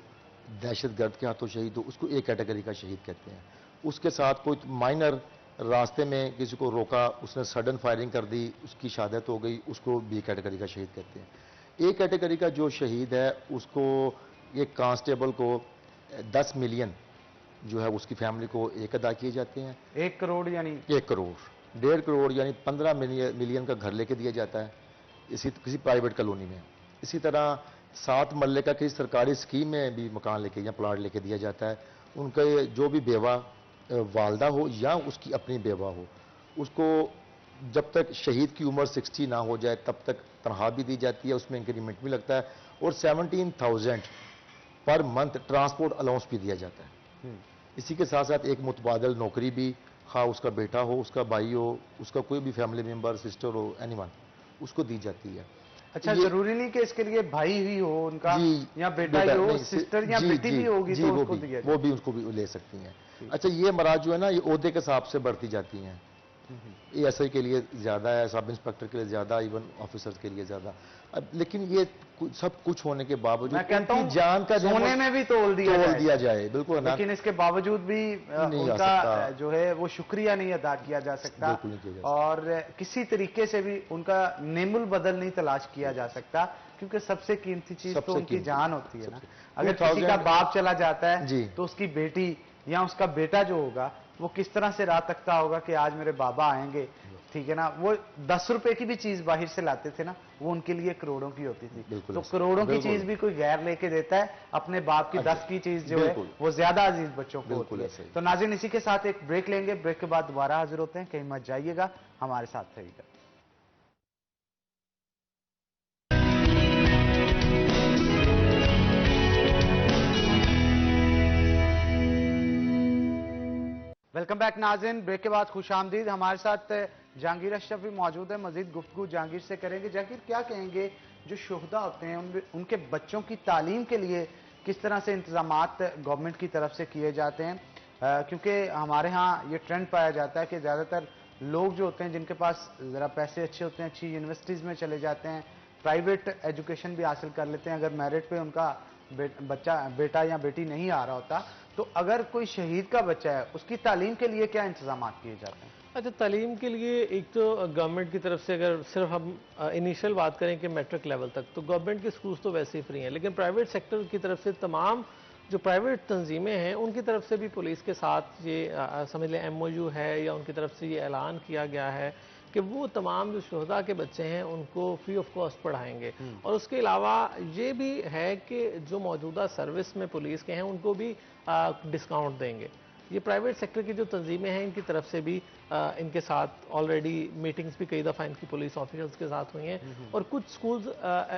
S2: दहशत गर्द के हाथों शहीद हो, उसको एक कैटेगरी का शहीद कहते हैं। उसके साथ कोई माइनर रास्ते में किसी को रोका, उसने सडन फायरिंग कर दी, उसकी शहादत हो गई, उसको बी कैटेगरी का शहीद कहते हैं। एक कैटेगरी का जो शहीद है उसको, एक कांस्टेबल को 10 मिलियन जो है उसकी फैमिली को एक अदा किए जाते हैं।
S1: 1 करोड़ यानी
S2: 1 करोड़, 1.5 करोड़ यानी 15 मिलियन का घर लेके दिया जाता है किसी प्राइवेट कॉलोनी में। इसी तरह 7 मरले का किसी सरकारी स्कीम में भी मकान लेके या प्लाट लेके दिया जाता है। उनके जो भी बेवा वालदा हो या उसकी अपनी बेवा हो, उसको जब तक शहीद की उम्र 60 ना हो जाए तब तक तनख्वाह भी दी जाती है, उसमें इंक्रीमेंट भी लगता है, और 17,000 पर मंथ ट्रांसपोर्ट अलाउंस भी दिया जाता है। इसी के साथ साथ एक मुतबादल नौकरी भी खा उसका बेटा हो, उसका भाई हो, उसका कोई भी फैमिली मेंबर, सिस्टर हो, एनीवन, उसको दी जाती है।
S1: अच्छा,
S2: ये
S1: जरूरी नहीं कि इसके लिए भाई ही हो उनका,
S2: जी,
S1: या बेटा ही हो,
S2: नहीं,
S1: सिस्टर या
S2: जी
S1: बेटी
S2: जी
S1: भी होगी
S2: जी,
S1: तो
S2: वो
S1: उसको
S2: भी
S1: दिया
S2: वो
S1: जाए।
S2: भी उसको भी ले सकती हैं। अच्छा, ये मराज जो है ना, ये ओहदे के हिसाब से बढ़ती जाती हैं। एएसआई के लिए ज्यादा है, सब इंस्पेक्टर के लिए ज्यादा, इवन ऑफिसर्स के लिए ज्यादा। अब लेकिन ये सब कुछ होने के बावजूद
S1: मैं कहता
S2: उनकी
S1: हूं
S2: जान का
S1: सोने में भी तोल
S2: दिया जाए, बिल्कुल ना,
S1: लेकिन इसके बावजूद भी
S2: नहीं आ
S1: उनका
S2: सकता,
S1: जो है वो शुक्रिया नहीं अदा किया जा सकता,
S2: बिल्कुल नहीं किया जा सकता।
S1: और किसी तरीके से भी उनका नेमुल बदल नहीं तलाश किया जा सकता, क्योंकि सबसे कीमती चीज तो
S2: सबसे
S1: उनकी
S2: कीमती,
S1: जान होती है ना।
S2: सबसे।
S1: अगर किसी का
S2: 2000
S1: बाप चला जाता
S2: जी।
S1: है तो उसकी बेटी या उसका बेटा जो होगा वो किस तरह से राह तकता होगा कि आज मेरे बाबा आएंगे, ठीक है ना। वो 10 रुपए की भी चीज बाहर से लाते थे ना, वो उनके लिए करोड़ों की होती थी।
S2: बिल्कुल
S1: तो
S2: ऐसा,
S1: करोड़ों की
S2: बिल्कुल।
S1: चीज भी कोई गैर लेके देता है, अपने बाप की 10 की चीज जो है
S2: बिल्कुल।
S1: वो ज्यादा अजीज बच्चों को
S2: बिल्कुल
S1: होती
S2: ऐसा
S1: है।
S2: ही।
S1: तो नाज़रीन, इसी के साथ एक ब्रेक लेंगे, ब्रेक के बाद दोबारा हाजिर होते हैं, कहीं मत जाइएगा, हमारे साथ रहिएगा। वेलकम बैक नाज़रीन, ब्रेक के बाद खुशामदीद। हमारे साथ जहांगीर अशरफ भी मौजूद है, मजीद गुफ्तगू जहांगीर से करेंगे। जहांगीर, क्या कहेंगे, जो शुहदा होते हैं उनके बच्चों की तालीम के लिए किस तरह से इंतजामात गवर्नमेंट की तरफ से किए जाते हैं? क्योंकि हमारे यहाँ ये ट्रेंड पाया जाता है कि ज़्यादातर लोग जो होते हैं जिनके पास ज़रा पैसे अच्छे होते हैं, अच्छी यूनिवर्सिटीज़ में चले जाते हैं, प्राइवेट एजुकेशन भी हासिल कर लेते हैं। अगर मेरिट पे उनका बेटा या बेटी नहीं आ रहा होता, तो अगर कोई शहीद का बच्चा है उसकी तालीम के लिए क्या इंतजाम किए जाते हैं?
S3: अच्छा, तालीम के लिए एक तो गवर्नमेंट की तरफ से अगर सिर्फ हम इनिशियल बात करें कि मैट्रिक लेवल तक, तो गवर्नमेंट के स्कूल्स तो वैसे ही फ्री हैं, लेकिन प्राइवेट सेक्टर की तरफ से तमाम जो प्राइवेट तंजीमें हैं उनकी तरफ से भी पुलिस के साथ ये समझ लें MOU है, या उनकी तरफ से ये ऐलान किया गया है कि वो तमाम जो शुहदा के बच्चे हैं उनको फ्री ऑफ कॉस्ट पढ़ाएंगे। और उसके अलावा ये भी है कि जो मौजूदा सर्विस में पुलिस के हैं उनको भी डिस्काउंट देंगे। ये प्राइवेट सेक्टर की जो तंजीमें हैं इनकी तरफ से भी इनके साथ ऑलरेडी मीटिंग्स भी कई दफ़ा इनकी पुलिस ऑफिसर्स के साथ हुई हैं, और कुछ स्कूल्स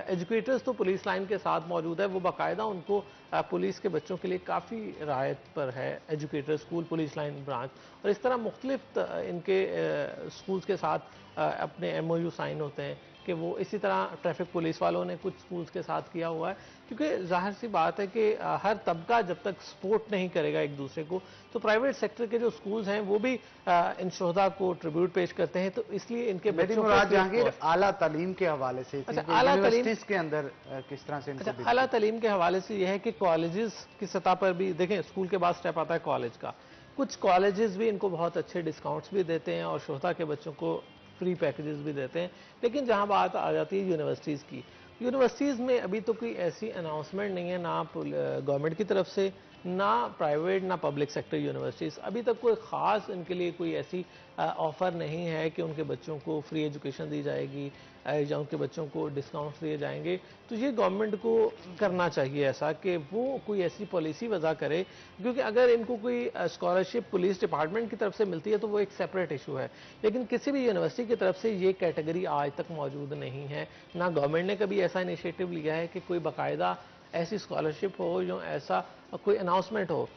S3: एजुकेटर्स तो पुलिस लाइन के साथ मौजूद है, वो बाकायदा उनको पुलिस के बच्चों के लिए काफ़ी राहत पर है, educator school, police line branch, और इस तरह मुख्तलिफ इनके स्कूल्स के साथ अपने MOU साइन होते हैं कि वो इसी तरह ट्रैफिक पुलिस वालों ने कुछ स्कूल्स के साथ किया हुआ है, क्योंकि जाहिर सी बात है कि हर तबका जब तक सपोर्ट नहीं करेगा एक दूसरे को, तो प्राइवेट सेक्टर के जो स्कूल्स हैं वो भी इन शोहदा को ट्रिब्यूट पेश करते हैं, तो इसलिए इनके
S1: मेरी मुराद जहांगीर आला तालीम के हवाले से थी,
S3: अच्छा, आला तालीम
S1: के अंदर किस तरह से इनको
S3: अच्छा, आला तालीम के हवाले से यह है कि कॉलेजेस की सतह पर भी देखें, स्कूल के बाद स्टेप आता है कॉलेज का। कुछ कॉलेजेस भी इनको बहुत अच्छे डिस्काउंट्स भी देते हैं और शोहदा के बच्चों को फ्री पैकेजेस भी देते हैं। लेकिन जहां बात आ जाती है यूनिवर्सिटीज़ की, यूनिवर्सिटीज़ में अभी तो कोई ऐसी अनाउंसमेंट नहीं है, ना गवर्नमेंट की तरफ से, ना प्राइवेट ना पब्लिक सेक्टर यूनिवर्सिटीज़, अभी तक कोई ख़ास इनके लिए कोई ऐसी ऑफ़र नहीं है कि उनके बच्चों को फ्री एजुकेशन दी जाएगी या उनके बच्चों को डिस्काउंट्स दिए जाएंगे। तो ये गवर्नमेंट को करना चाहिए ऐसा कि वो कोई ऐसी पॉलिसी वजह करे, क्योंकि अगर इनको कोई स्कॉलरशिप पुलिस डिपार्टमेंट की तरफ से मिलती है तो वो एक सेपरेट इशू है, लेकिन किसी भी यूनिवर्सिटी की तरफ से ये कैटेगरी आज तक मौजूद नहीं है। ना गवर्नमेंट ने कभी ऐसा इनिशिएटिव लिया है कि कोई बाकायदा ऐसी स्कॉलरशिप हो या ऐसा कोई अनाउंसमेंट हो।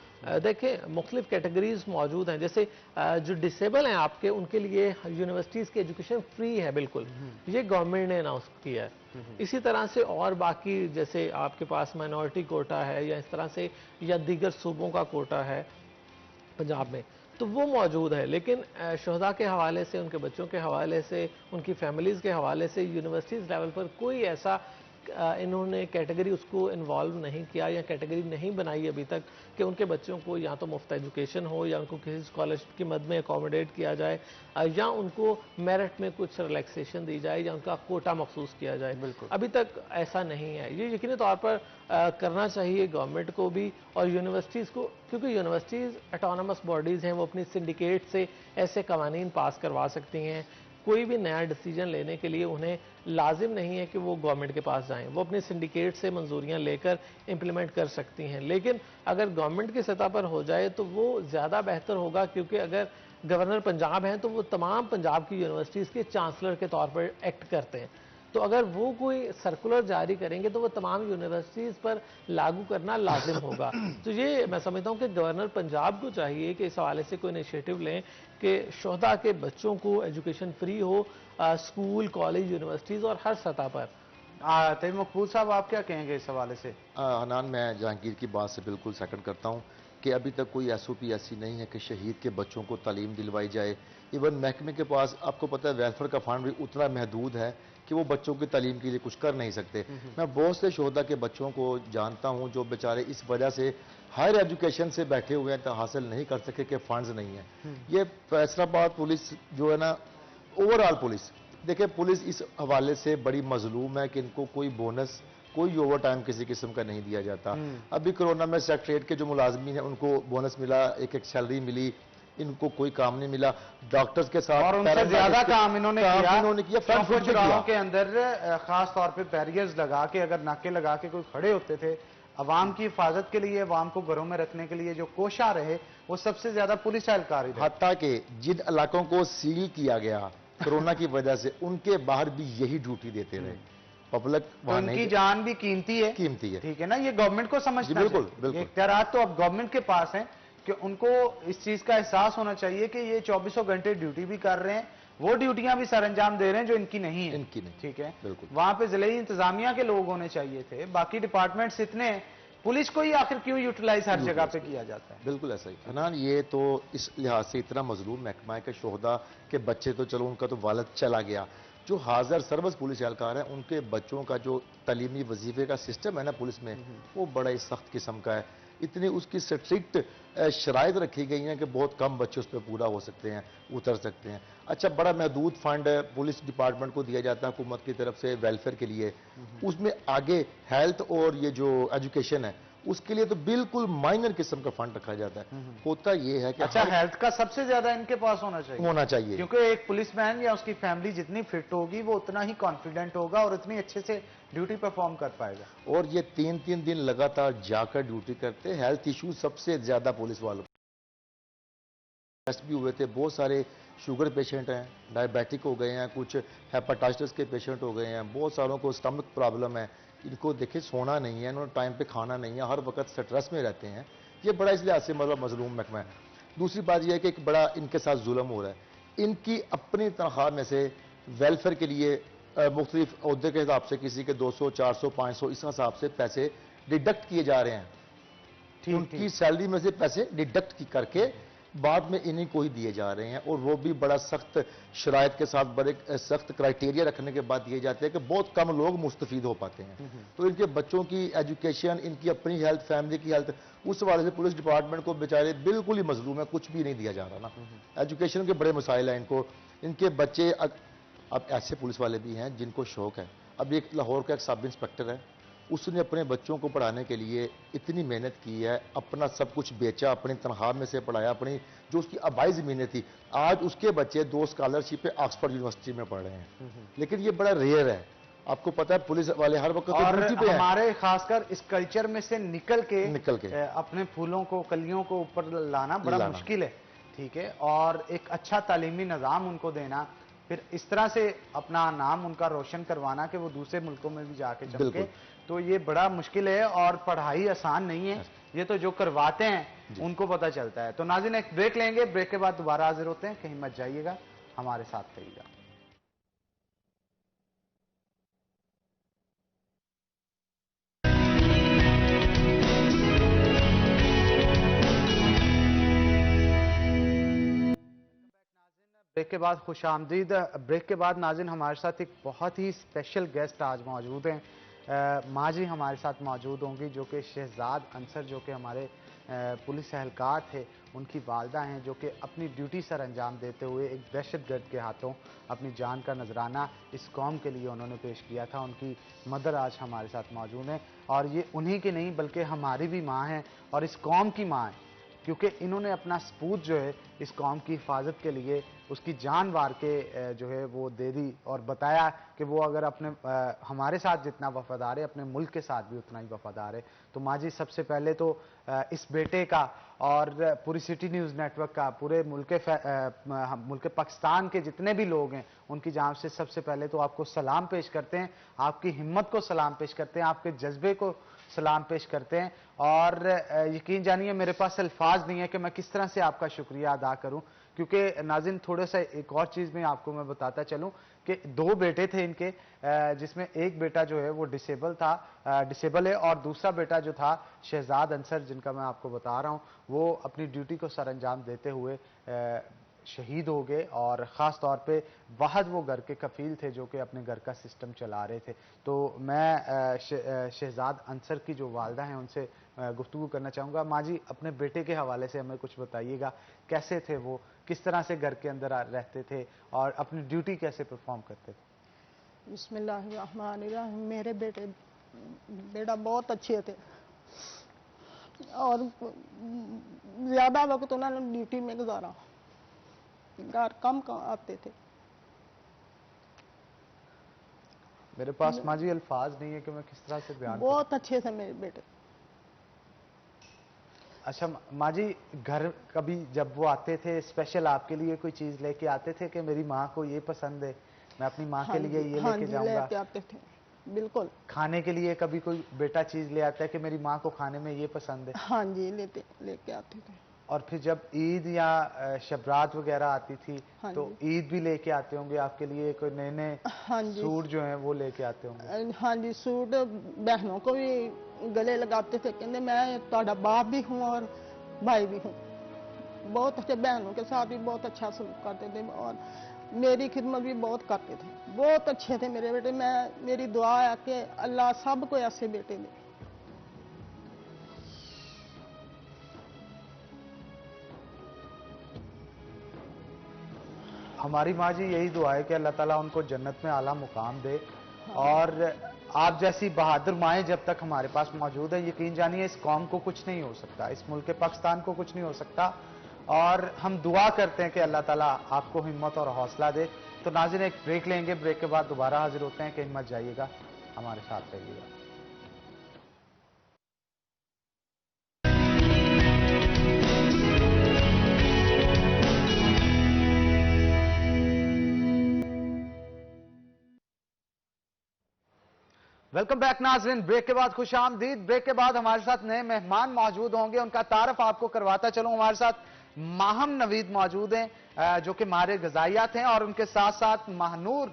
S3: देखें, मुख्तलिफ कैटेगरीज मौजूद हैं, जैसे जो डिसेबल हैं आपके, उनके लिए यूनिवर्सिटीज़ की एजुकेशन फ्री है बिल्कुल, ये गवर्नमेंट ने अनाउंस किया है। इसी तरह से और बाकी जैसे आपके पास माइनॉरिटी कोटा है या इस तरह से, या दीगर सूबों का कोटा है पंजाब में, तो वो मौजूद है। लेकिन शुहदा के हवाले से, उनके बच्चों के हवाले से, उनकी फैमिलीज़ के हवाले से यूनिवर्सिटीज़ लेवल पर कोई ऐसा इन्होंने कैटेगरी उसको इन्वॉल्व नहीं किया या कैटेगरी नहीं बनाई अभी तक कि उनके बच्चों को या तो मुफ्त एजुकेशन हो या उनको किसी स्कॉलरशिप की मद में अकोमोडेट किया जाए या उनको मेरिट में कुछ रिलैक्सेशन दी जाए या उनका कोटा मखसूस किया जाए। अभी तक ऐसा नहीं है। ये यकीनी तौर पर करना चाहिए गवर्नमेंट को भी और यूनिवर्सिटीज़ को, क्योंकि यूनिवर्सिटीज़ ऑटोनमस बॉडीज़ हैं, वो अपनी सिंडिकेट से ऐसे कवानीन पास करवा सकती हैं। कोई भी नया डिसीजन लेने के लिए उन्हें लाजिम नहीं है कि वो गवर्नमेंट के पास जाएं, वो अपने सिंडिकेट से मंजूरियां लेकर इंप्लीमेंट कर सकती हैं। लेकिन अगर गवर्नमेंट की सतह पर हो जाए तो वो ज़्यादा बेहतर होगा, क्योंकि अगर गवर्नर पंजाब हैं तो वो तमाम पंजाब की यूनिवर्सिटीज़ के चांसलर के तौर पर एक्ट करते हैं। तो अगर वो कोई सर्कुलर जारी करेंगे तो वो तमाम यूनिवर्सिटीज पर लागू करना लाजिम होगा। तो ये मैं समझता हूँ कि गवर्नर पंजाब को चाहिए कि इस हवाले से कोई इनिशिएटिव लें कि शोहदा के बच्चों को एजुकेशन फ्री हो, स्कूल, कॉलेज, यूनिवर्सिटीज और हर सतह पर।
S1: तैयब मकबूल साहब, आप क्या कहेंगे इस हवाले से?
S2: हनान, मैं जहांगीर की बात से बिल्कुल सेकंड करता हूं कि अभी तक कोई एसओपी ऐसी नहीं है कि शहीद के बच्चों को तालीम दिलवाई जाए। इवन महकमे के पास, आपको पता है, वेलफेयर का फंड भी उतना महदूद है कि वो बच्चों की तालीम के लिए कुछ कर नहीं सकते। मैं बहुत से शोहदा के बच्चों को जानता हूं जो बेचारे इस वजह से हायर एजुकेशन से बैठे हुए हैं तो हासिल नहीं कर सके कि फंड्स नहीं है। ये फैसलाबाद पुलिस जो है ना, ओवरऑल पुलिस, देखिए पुलिस इस हवाले से बड़ी मजलूम है कि इनको कोई बोनस, कोई ओवर टाइम किसी किस्म का नहीं दिया जाता। अभी कोरोना में सेक्रेटरीट के जो मुलाजमीन हैं उनको बोनस मिला, एक सैलरी मिली, इनको कोई काम नहीं मिला। डॉक्टर्स के साथ
S1: और उनसे ज्यादा काम इन्होंने किया।
S2: फ्रंट फुट
S1: चौराहों के अंदर खास तौर पे बैरियर्स लगा के, अगर नाके लगा के कोई खड़े होते थे अवाम की हिफाजत के लिए, अवाम को घरों में रखने के लिए जो कोशा रहे, वो सबसे ज्यादा पुलिस एहलकार ही रहे।
S2: हत्ता के जिन इलाकों को सील किया गया कोरोना की वजह से, उनके बाहर भी यही ड्यूटी देते रहे। पब्लिक
S1: तो उनकी जान भी कीमती है,
S2: ठीक
S1: है ना। ये गवर्नमेंट को समझना चाहिए।
S2: बिल्कुल।
S1: इख्तियारात तो अब गवर्नमेंट के पास हैं कि उनको इस चीज का एहसास होना चाहिए कि ये 24 घंटे ड्यूटी भी कर रहे हैं, वो ड्यूटियां भी सर अंजाम दे रहे हैं जो इनकी नहीं है। ठीक है,
S2: बिल्कुल।
S1: वहां पे जिले इंतजामिया के लोग होने चाहिए थे, बाकी डिपार्टमेंट्स इतने, पुलिस को ही आखिर क्यों यूटिलाइज हर जगह पे किया जाता है?
S2: बिल्कुल ऐसा ही हनान, ये तो इस लिहाज से इतना मजलूम महकमा है कि शोहदा के बच्चे तो चलो, उनका तो वालिद चला गया, जो हाजिर सर्विस पुलिस एहलकार हैं उनके बच्चों का जो तालीमी वजीफे का सिस्टम है ना पुलिस में, वो बड़ा ही सख्त किस्म का है। इतनी उसकी स्ट्रिक्ट शराइत रखी गई हैं कि बहुत कम बच्चे उस पर पूरा हो सकते हैं, उतर सकते हैं। अच्छा, बड़ा महदूद फंड पुलिस डिपार्टमेंट को दिया जाता है हुकूमत की तरफ से वेलफेयर के लिए, उसमें आगे हेल्थ और ये जो एजुकेशन है उसके लिए तो बिल्कुल माइनर किस्म का फंड रखा जाता है। होता ये है कि
S1: अच्छा, हेल्थ का सबसे ज्यादा इनके पास होना चाहिए, क्योंकि एक पुलिसमैन या उसकी फैमिली जितनी फिट होगी वो उतना ही कॉन्फिडेंट होगा और उतनी अच्छे से ड्यूटी परफॉर्म कर पाएगा।
S2: और ये 3-3 दिन लगातार जाकर ड्यूटी करते। हेल्थ इशू सबसे ज्यादा पुलिस वालों, टेस्ट भी हुए थे, बहुत सारे शुगर पेशेंट हैं, डायबिटिक हो गए हैं, कुछ हेपेटाइटिस के पेशेंट हो गए हैं, बहुत सारों को स्टमक प्रॉब्लम है। इनको देखिए सोना नहीं है, इन्होंने टाइम पे खाना नहीं है, हर वक्त स्ट्रेस में रहते हैं। ये बड़ा इस लिहाज से मतलब मजलूम महकमा है। दूसरी बात यह है कि एक बड़ा इनके साथ जुल्म हो रहा है। इनकी अपनी तनख्वाह में से वेलफेयर के लिए मुख्तलिफ अहदे के हिसाब से किसी के 200, 400, 500 इस हिसाब से पैसे डिडक्ट किए जा रहे हैं। उनकी सैलरी में से पैसे डिडक्ट करके बाद में इन्हीं को ही दिए जा रहे हैं, और वो भी बड़ा सख्त शराइत के साथ, बड़े सख्त क्राइटेरिया रखने के बाद दिए जाते हैं कि बहुत कम लोग मुस्तफीद हो पाते हैं। तो इनके बच्चों की एजुकेशन, इनकी अपनी हेल्थ, फैमिली की हेल्थ, उस वाले से पुलिस डिपार्टमेंट को बेचारे बिल्कुल ही मजलूम है, कुछ भी नहीं दिया जा रहा ना। एजुकेशन के बड़े मसाइल हैं इनको। इनके बच्चे, अब ऐसे पुलिस वाले भी हैं जिनको शौक है। अब एक लाहौर का एक सब इंस्पेक्टर है, उसने अपने बच्चों को पढ़ाने के लिए इतनी मेहनत की है, अपना सब कुछ बेचा, अपनी तनख्वाह में से पढ़ाया, अपनी जो उसकी आबाई ज़मीनें थी। आज उसके बच्चे 2 स्कॉलरशिप पे ऑक्सफोर्ड यूनिवर्सिटी में पढ़ रहे हैं। लेकिन ये बड़ा रेयर है। आपको पता है पुलिस वाले हर वक्त ड्यूटी पे हैं।
S1: हमारे खासकर इस कल्चर में से निकल के अपने फूलों को, कलियों को ऊपर लाना बड़ा मुश्किल है। ठीक है, और एक अच्छा तालीमी निज़ाम उनको देना, फिर इस तरह से अपना नाम उनका रोशन करवाना कि वो दूसरे मुल्कों में भी जाके चमके, तो ये बड़ा मुश्किल है और पढ़ाई आसान नहीं है। ये तो जो करवाते हैं उनको पता चलता है। तो नाज़रीन, एक ब्रेक लेंगे, ब्रेक के बाद दोबारा हाजिर होते हैं। कहीं मत जाइएगा, हमारे साथ रहिएगा। ब्रेक के बाद खुश आमदीद। ब्रेक के बाद नाज़रीन, हमारे साथ एक बहुत ही स्पेशल गेस्ट आज मौजूद हैं। माँ जी हमारे साथ मौजूद होंगी, जो कि शहजाद अंसर, जो कि हमारे पुलिस एहलकार थे, उनकी वालदा हैं, जो कि अपनी ड्यूटी सर अंजाम देते हुए एक दहशतगर्द के हाथों अपनी जान का नजराना इस कौम के लिए उन्होंने पेश किया था। उनकी मदर आज हमारे साथ मौजूद हैं, और ये उन्हीं की नहीं बल्कि हमारी भी माँ हैं और इस कौम की माँ हैं। क्योंकि इन्होंने अपना सपूत जो है इस कौम की हिफाजत के लिए उसकी जान वार के जो है वो दे दी और बताया कि वो अगर अपने हमारे साथ जितना वफादार है अपने मुल्क के साथ भी उतना ही वफादार है। तो माँ जी सबसे पहले तो इस बेटे का और पूरी सिटी न्यूज़ नेटवर्क का पूरे मुल्क पाकिस्तान के जितने भी लोग हैं उनकी जान से सबसे पहले तो आपको सलाम पेश करते हैं, आपकी हिम्मत को सलाम पेश करते हैं, आपके जज्बे को सलाम पेश करते हैं। और यकीन जानिए मेरे पास अल्फाज नहीं है कि मैं किस तरह से आपका शुक्रिया अदा करूं, क्योंकि नाज़रीन थोड़ा सा एक और चीज़ में आपको मैं बताता चलूं कि 2 बेटे थे इनके, जिसमें एक बेटा जो है वो डिसेबल है और दूसरा बेटा जो था शहजाद अंसर, जिनका मैं आपको बता रहा हूं, वो अपनी ड्यूटी को सर अंजाम देते हुए शहीद हो गए। और ख़ास तौर पे वाहद वो घर के कफील थे जो कि अपने घर का सिस्टम चला रहे थे। तो मैं शहजाद अंसर की जो वालदा हैं उनसे गुफ्तगू करना चाहूँगा। माँ जी अपने बेटे के हवाले से हमें कुछ बताइएगा, कैसे थे वो, किस तरह से घर के अंदर रहते थे और अपनी ड्यूटी कैसे परफॉर्म करते थे?
S4: बिस्मिल्लाहिर्रहमानिर्रहीम। मेरे बेटा बहुत अच्छे थे और ज़्यादा वक्त उन्होंने ड्यूटी में गुजारा, घर कम आते थे।
S1: मेरे पास माँ जी अल्फाज नहीं है कि मैं किस तरह से बयान
S4: बहुत अच्छे थे मेरे बेटे।
S1: अच्छा माँ जी, घर कभी जब वो आते थे स्पेशल आपके लिए कोई चीज़ लेके आते थे कि मेरी माँ को ये पसंद है, मैं अपनी माँ के लिए ये लेके जाऊंगा?
S4: लेके आते थे, बिल्कुल।
S1: खाने के लिए कभी कोई बेटा चीज़ ले आता है कि मेरी माँ को खाने में ये पसंद है?
S4: हाँ जी, लेके आते थे।
S1: और फिर जब ईद या शबरात वगैरह आती थी तो ईद भी लेके आते होंगे आपके लिए, कोई नए नए सूट जो हैं वो लेके आते होंगे?
S4: हाँ जी, सूट बहनों को भी गले लगाते थे, कहते मैं तुम्हारा बाप भी हूँ और भाई भी हूँ। बहुत अच्छे, बहनों के साथ भी बहुत अच्छा सलूक करते थे और मेरी खिदमत भी बहुत करते थे। बहुत अच्छे थे मेरे बेटे। मेरी दुआ है कि अल्लाह सबको ऐसे बेटे दे।
S1: हमारी माँ जी यही दुआ है कि अल्लाह ताला उनको जन्नत में आला मुकाम दे। और आप जैसी बहादुर माएँ जब तक हमारे पास मौजूद है, यकीन जानिए इस कौम को कुछ नहीं हो सकता, इस मुल्क पाकिस्तान को कुछ नहीं हो सकता। और हम दुआ करते हैं कि अल्लाह ताला आपको हिम्मत और हौसला दे। तो नाज़रीन एक ब्रेक लेंगे, ब्रेक के बाद दोबारा हाजिर होते हैं। कि हिम्मत जाइएगा, हमारे साथ रहिएगा। वेलकम बैक नाज़रीन, ब्रेक के बाद खुश आमदीद। ब्रेक के बाद हमारे साथ नए मेहमान मौजूद होंगे, उनका तारफ आपको करवाता चलूं। हमारे साथ माहम नवीद मौजूद हैं जो कि माहिर ग़िज़ाइयात हैं, और उनके साथ साथ महानूर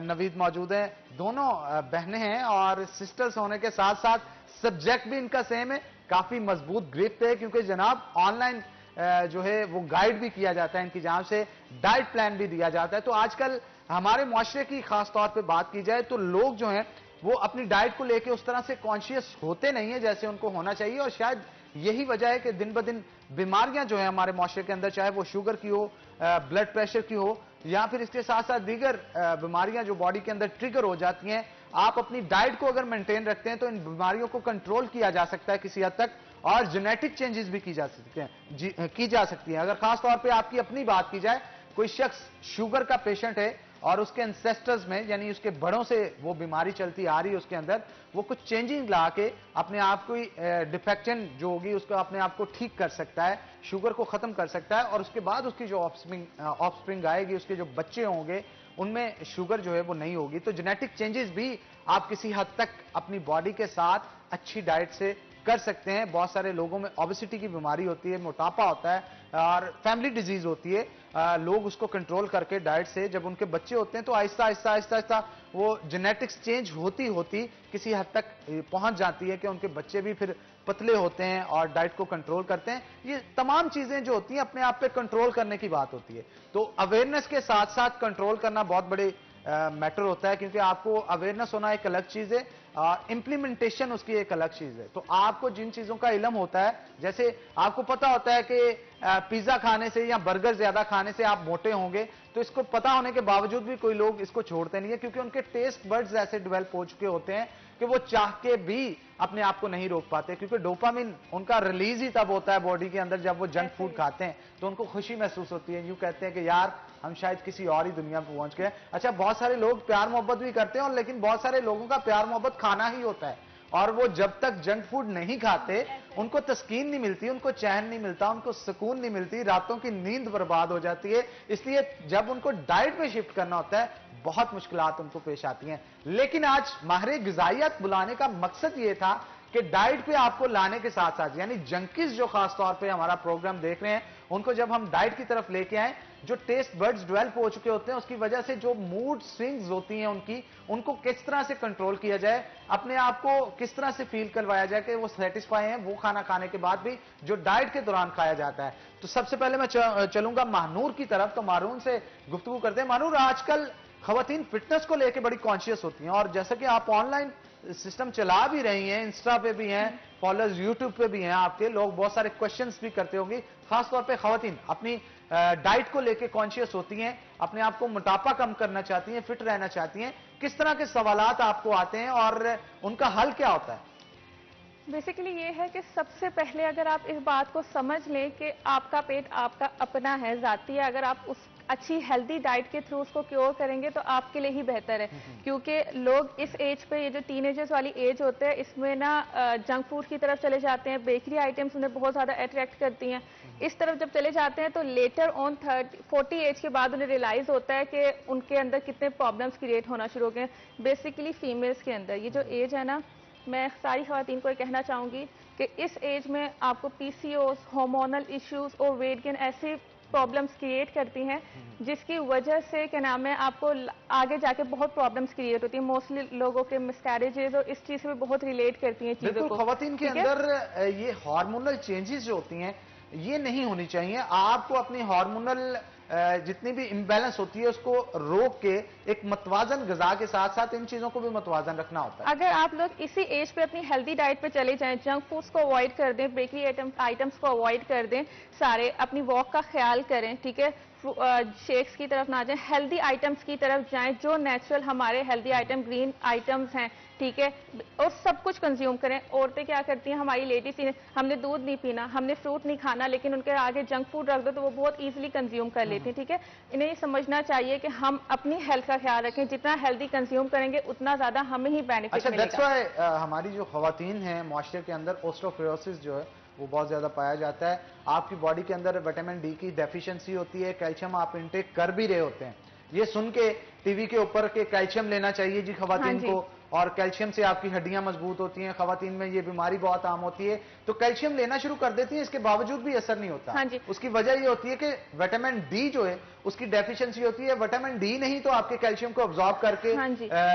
S1: नवीद मौजूद हैं। दोनों बहनें हैं और सिस्टर्स होने के साथ साथ सब्जेक्ट भी इनका सेम है, काफी मजबूत गिरफ्त है, क्योंकि जनाब ऑनलाइन जो है वो गाइड भी किया जाता है, इनकी जान से डाइट प्लान भी दिया जाता है। तो आजकल हमारे मुआशरे की खास तौर पर बात की जाए तो लोग जो हैं वो अपनी डाइट को लेके उस तरह से कॉन्शियस होते नहीं है जैसे उनको होना चाहिए। और शायद यही वजह है कि दिन ब दिन बीमारियां जो है हमारे मुआशरे के अंदर, चाहे वो शुगर की हो, ब्लड प्रेशर की हो, या फिर इसके साथ साथ दीगर बीमारियां जो बॉडी के अंदर ट्रिगर हो जाती हैं, आप अपनी डाइट को अगर मेंटेन रखते हैं तो इन बीमारियों को कंट्रोल किया जा सकता है किसी हद तक, और जेनेटिक चेंजेस भी की जा सकती हैं। अगर खास तौर पर आपकी अपनी बात की जाए, कोई शख्स शुगर का पेशेंट है और उसके एंसेस्टर्स में यानी उसके बड़ों से वो बीमारी चलती आ रही है, उसके अंदर वो कुछ चेंजिंग ला के अपने आप को डिफेक्शन जो होगी उसको अपने आप को ठीक कर सकता है, शुगर को खत्म कर सकता है, और उसके बाद उसकी जो ऑफस्प्रिंग आएगी, उसके जो बच्चे होंगे, उनमें शुगर जो है वो नहीं होगी। तो जेनेटिक चेंजेस भी आप किसी हद तक अपनी बॉडी के साथ अच्छी डाइट से कर सकते हैं। बहुत सारे लोगों में ओबेसिटी की बीमारी होती है, मोटापा होता है और फैमिली डिजीज होती है। लोग उसको कंट्रोल करके डाइट से जब उनके बच्चे होते हैं तो आहिस्ता आहिस्ता आहिस्ता आहिस्ता वो जेनेटिक्स चेंज होती होती किसी हद तक पहुंच जाती है कि उनके बच्चे भी फिर पतले होते हैं और डाइट को कंट्रोल करते हैं। ये तमाम चीजें जो होती हैं अपने आप पे कंट्रोल करने की बात होती है। तो अवेयरनेस के साथ साथ कंट्रोल करना बहुत बड़े मैटर होता है, क्योंकि आपको अवेयरनेस होना एक अलग चीज है, इंप्लीमेंटेशन उसकी एक अलग चीज है। तो आपको जिन चीजों का इल्म होता है, जैसे आपको पता होता है कि पिज्जा खाने से या बर्गर ज्यादा खाने से आप मोटे होंगे, तो इसको पता होने के बावजूद भी कोई लोग इसको छोड़ते नहीं है, क्योंकि उनके टेस्ट बड्स ऐसे डेवलप हो चुके होते हैं कि वो चाह के भी अपने आप को नहीं रोक पाते, क्योंकि डोपामिन उनका रिलीज ही तब होता है बॉडी के अंदर जब वो जंक फूड खाते हैं, तो उनको खुशी महसूस होती है। यूं कहते हैं कि यार हम शायद किसी और ही दुनिया में पहुंच गए। अच्छा, बहुत सारे लोग प्यार मोहब्बत भी करते हैं, और लेकिन बहुत सारे लोगों का प्यार मोहब्बत खाना ही होता है, और वो जब तक जंक फूड नहीं खाते उनको तस्कीन नहीं मिलती, उनको चैन नहीं मिलता, उनको सुकून नहीं मिलती, रातों की नींद बर्बाद हो जाती है। इसलिए जब उनको डाइट पे शिफ्ट करना होता है बहुत मुश्किलात उनको पेश आती हैं। लेकिन आज माहिर ग़िज़ाइयत बुलाने का मकसद ये था कि डाइट पे आपको लाने के साथ साथ, यानी जंकीज जो खास तौर पे हमारा प्रोग्राम देख रहे हैं, उनको जब हम डाइट की तरफ लेके आए, जो टेस्ट बर्ड्स डेवलप हो चुके होते हैं उसकी वजह से जो मूड स्विंग्स होती हैं उनको किस तरह से कंट्रोल किया जाए, अपने आप को किस तरह से फील करवाया जाए कि वो सेटिस्फाई हैं वो खाना खाने के बाद भी जो डाइट के दौरान खाया जाता है। तो सबसे पहले मैं चलूंगा महानूर की तरफ, तो महानूर से गुफ्तगू करते हैं। महानूर, आजकल खवातीन फिटनेस को लेकर बड़ी कॉन्शियस होती हैं, और जैसा कि आप ऑनलाइन सिस्टम चला भी रही हैं, इंस्टा पे भी हैं, फॉलोअर्स यूट्यूब पे भी हैं आपके, लोग बहुत सारे क्वेश्चंस भी करते होंगे। खासतौर पे खवातीन अपनी डाइट को लेके कॉन्शियस होती हैं, अपने आप को मोटापा कम करना चाहती हैं, फिट रहना चाहती हैं, किस तरह के सवालात आपको आते हैं और उनका हल क्या होता है?
S5: बेसिकली ये है कि सबसे पहले अगर आप इस बात को समझ लें कि आपका पेट आपका अपना है, जाती है, अगर आप उस अच्छी हेल्दी डाइट के थ्रू उसको क्योर करेंगे तो आपके लिए ही बेहतर है। क्योंकि लोग इस एज पे, ये जो टीनेजर्स वाली एज होते हैं, इसमें ना जंक फूड की तरफ चले जाते हैं, बेकरी आइटम्स उन्हें बहुत ज़्यादा अट्रैक्ट करती हैं। इस तरफ जब चले जाते हैं तो लेटर ऑन 40 एज के बाद उन्हें रियलाइज़ होता है कि उनके अंदर कितने प्रॉब्लम्स क्रिएट होना शुरू हो गए। बेसिकली फीमेल्स के अंदर ये जो एज है ना, मैं सारी खवातीन को ये कहना चाहूँगी कि इस एज में आपको पीसीओस, हार्मोनल इश्यूज और वेट गेन ऐसी प्रॉब्लम्स क्रिएट करती हैं जिसकी वजह से क्या नाम है आपको आगे जाके बहुत प्रॉब्लम्स क्रिएट होती हैं। मोस्टली लोगों के मिसकैरेजेस और इस चीज़ से भी बहुत रिलेट करती हैं चीज़ों को।
S1: खवातीन के अंदर ये हार्मोनल चेंजेस जो होती हैं ये नहीं होनी चाहिए। आपको अपनी हार्मोनल जितनी भी इम्बैलेंस होती है उसको रोक के एक मतवाजन ग़िज़ा के साथ साथ इन चीजों को भी मतवाजन रखना होता है।
S5: अगर आप लोग इसी एज पे अपनी हेल्दी डाइट पे चले जाएं, जंक फूड्स को अवॉइड कर दें, बेकरी आइटम्स को अवॉइड कर दें, सारे अपनी वॉक का ख्याल करें, ठीक है, शेक्स की तरफ ना जाएं, हेल्दी आइटम्स की तरफ जाएं, जो नेचुरल हमारे हेल्दी आइटम ग्रीन आइटम्स हैं, ठीक है, और सब कुछ कंज्यूम करें। औरतें क्या करती हैं, हमारी लेडीज, हमने दूध नहीं पीना, हमने फ्रूट नहीं खाना, लेकिन उनके आगे जंक फूड रख दो तो वो बहुत इजीली कंज्यूम कर लेती हैं, ठीक है। इन्हें ये समझना चाहिए कि हम अपनी हेल्थ का ख्याल रखें, जितना हेल्दी कंज्यूम करेंगे उतना ज्यादा हमें ही बेनिफिट मिलेगा।
S1: अच्छा, हमारी जो खवातीन हैं माशरे के अंदर ओस्टियोपोरोसिस जो है वो बहुत ज्यादा पाया जाता है। आपकी बॉडी के अंदर विटामिन डी की डेफिशिएंसी होती है, कैल्शियम आप इनटेक कर भी रहे होते हैं, ये सुन के टीवी के ऊपर के कैल्शियम लेना चाहिए जी खवातीन को, और कैल्शियम से आपकी हड्डियां मजबूत होती हैं, खवातीन में ये बीमारी बहुत आम होती है, तो कैल्शियम लेना शुरू कर देती है, इसके बावजूद भी असर नहीं होता।
S5: हाँ जी।
S1: उसकी वजह ये होती है कि विटामिन डी जो है उसकी डेफिशिएंसी होती है। विटामिन डी नहीं तो आपके कैल्शियम को अब्सॉर्ब करके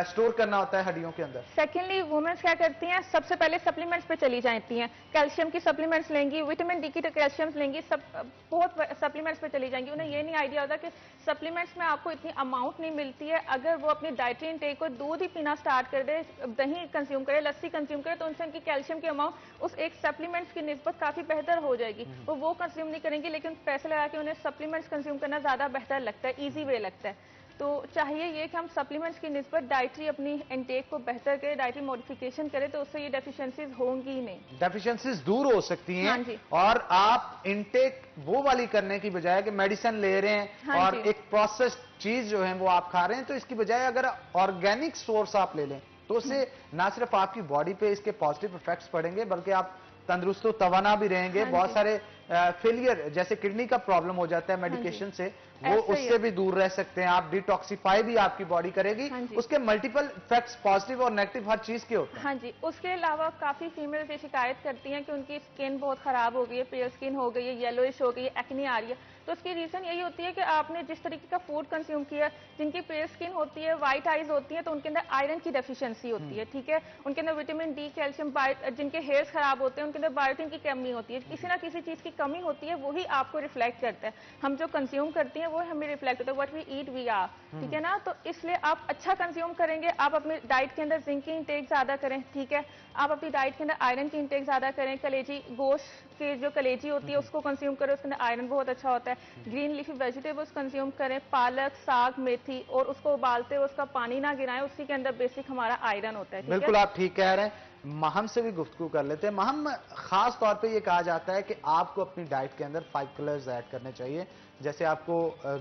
S1: स्टोर करना होता है हड्डियों के अंदर।
S5: सेकेंडली वुमेन्स क्या करती हैं, सबसे पहले सप्लीमेंट्स पे चली जाती हैं, कैल्शियम की सप्लीमेंट्स लेंगी, विटामिन डी की तो कैल्शियम लेंगी, सब बहुत सप्लीमेंट्स पे चली जाएंगी। उन्हें ये नहीं आइडिया होता कि सप्लीमेंट्स में आपको इतनी अमाउंट नहीं मिलती है। अगर वो अपनी डाइटरी इनटेक को दूध ही पीना स्टार्ट कर दे, दही कंज्यूम करे, लस्सी कंज्यूम करे, तो उनसे उनकी कैल्शियम की अमाउंट उस एक सप्लीमेंट्स की निस्बत काफी बेहतर हो जाएगी। वो कंज्यूम नहीं करेंगे, लेकिन पैसे लगा के उन्हें सप्लीमेंट्स कंज्यूम करना ज्यादा बेहतर लगता है, इजी वे लगता है। तो चाहिए ये कि हम सप्लीमेंट्स की निस्बत डाइटरी अपनी इनटेक को बेहतर करें, डाइटरी मॉडिफिकेशन करें, तो उससे ये डेफिशिएंसीज होंगी ही नहीं।
S1: डेफिशिएंसीज दूर हो सकती हैं।
S5: हाँ जी।
S1: और आप इनटेक वो वाली करने की बजाय कि मेडिसिन ले रहे हैं
S5: हाँ
S1: और
S5: जी।
S1: एक प्रोसेस्ड चीज जो है वो आप खा रहे हैं, तो इसकी बजाय अगर ऑर्गेनिक सोर्स आप ले लें तो उससे ना सिर्फ आपकी बॉडी पे इसके पॉजिटिव इफेक्ट्स पड़ेंगे बल्कि आप तंदुरुस्त तवाना भी रहेंगे।
S5: हाँ
S1: बहुत सारे फेलियर जैसे किडनी का प्रॉब्लम हो जाता है मेडिकेशन से, वो उससे भी दूर रह सकते हैं आप। डिटॉक्सिफाई भी आपकी बॉडी करेगी। उसके मल्टीपल इफेक्ट्स पॉजिटिव और नेगेटिव हर चीज के होते हैं।
S5: हाँ जी। उसके अलावा काफी फीमेल ये शिकायत करती हैं कि उनकी स्किन बहुत खराब हो गई है, पेल स्किन हो गई है, येलोइश हो गई है, एक्ने आ रही है। तो उसकी रीजन यही होती है कि आपने जिस तरीके का फूड कंज्यूम किया, जिनकी पेल स्किन होती है, व्हाइट आईज होती है, तो उनके अंदर आयरन की डेफिशिएंसी होती है, ठीक है, उनके अंदर विटामिन डी, कैल्शियम, जिनके हेयर्स खराब होते हैं उनके अंदर बायोटिन की कमी होती है। किसी ना किसी चीज की कमी होती है, वही आपको रिफ्लेक्ट करता है। हम जो कंज्यूम करते हैं वो हमें रिफ्लेक्ट होता है, what we eat we are, ठीक है ना। तो इसलिए आप अच्छा कंज्यूम करेंगे, आप अपनी डाइट के अंदर जिंक की इंटेक ज्यादा करें, ठीक है, आप अपनी डाइट के अंदर आयरन की इंटेक ज्यादा करें, कलेजी, गोश्त, उसकी जो कलेजी होती है उसको कंज्यूम करें, उसके अंदर आयरन बहुत अच्छा होता है। ग्रीन लीफी वेजिटेबल्स कंज्यूम करें, पालक, साग, मेथी, और उसको उबालते हुए उसका पानी ना गिराएं, उसी के अंदर बेसिक हमारा आयरन होता है।
S1: बिल्कुल आप ठीक कह रहे हैं। महम से भी गुफ्तगू कर लेते हैं। महम, खास तौर पे ये कहा जाता है कि आपको अपनी डाइट के अंदर 5 कलर्स ऐड करने चाहिए। जैसे आपको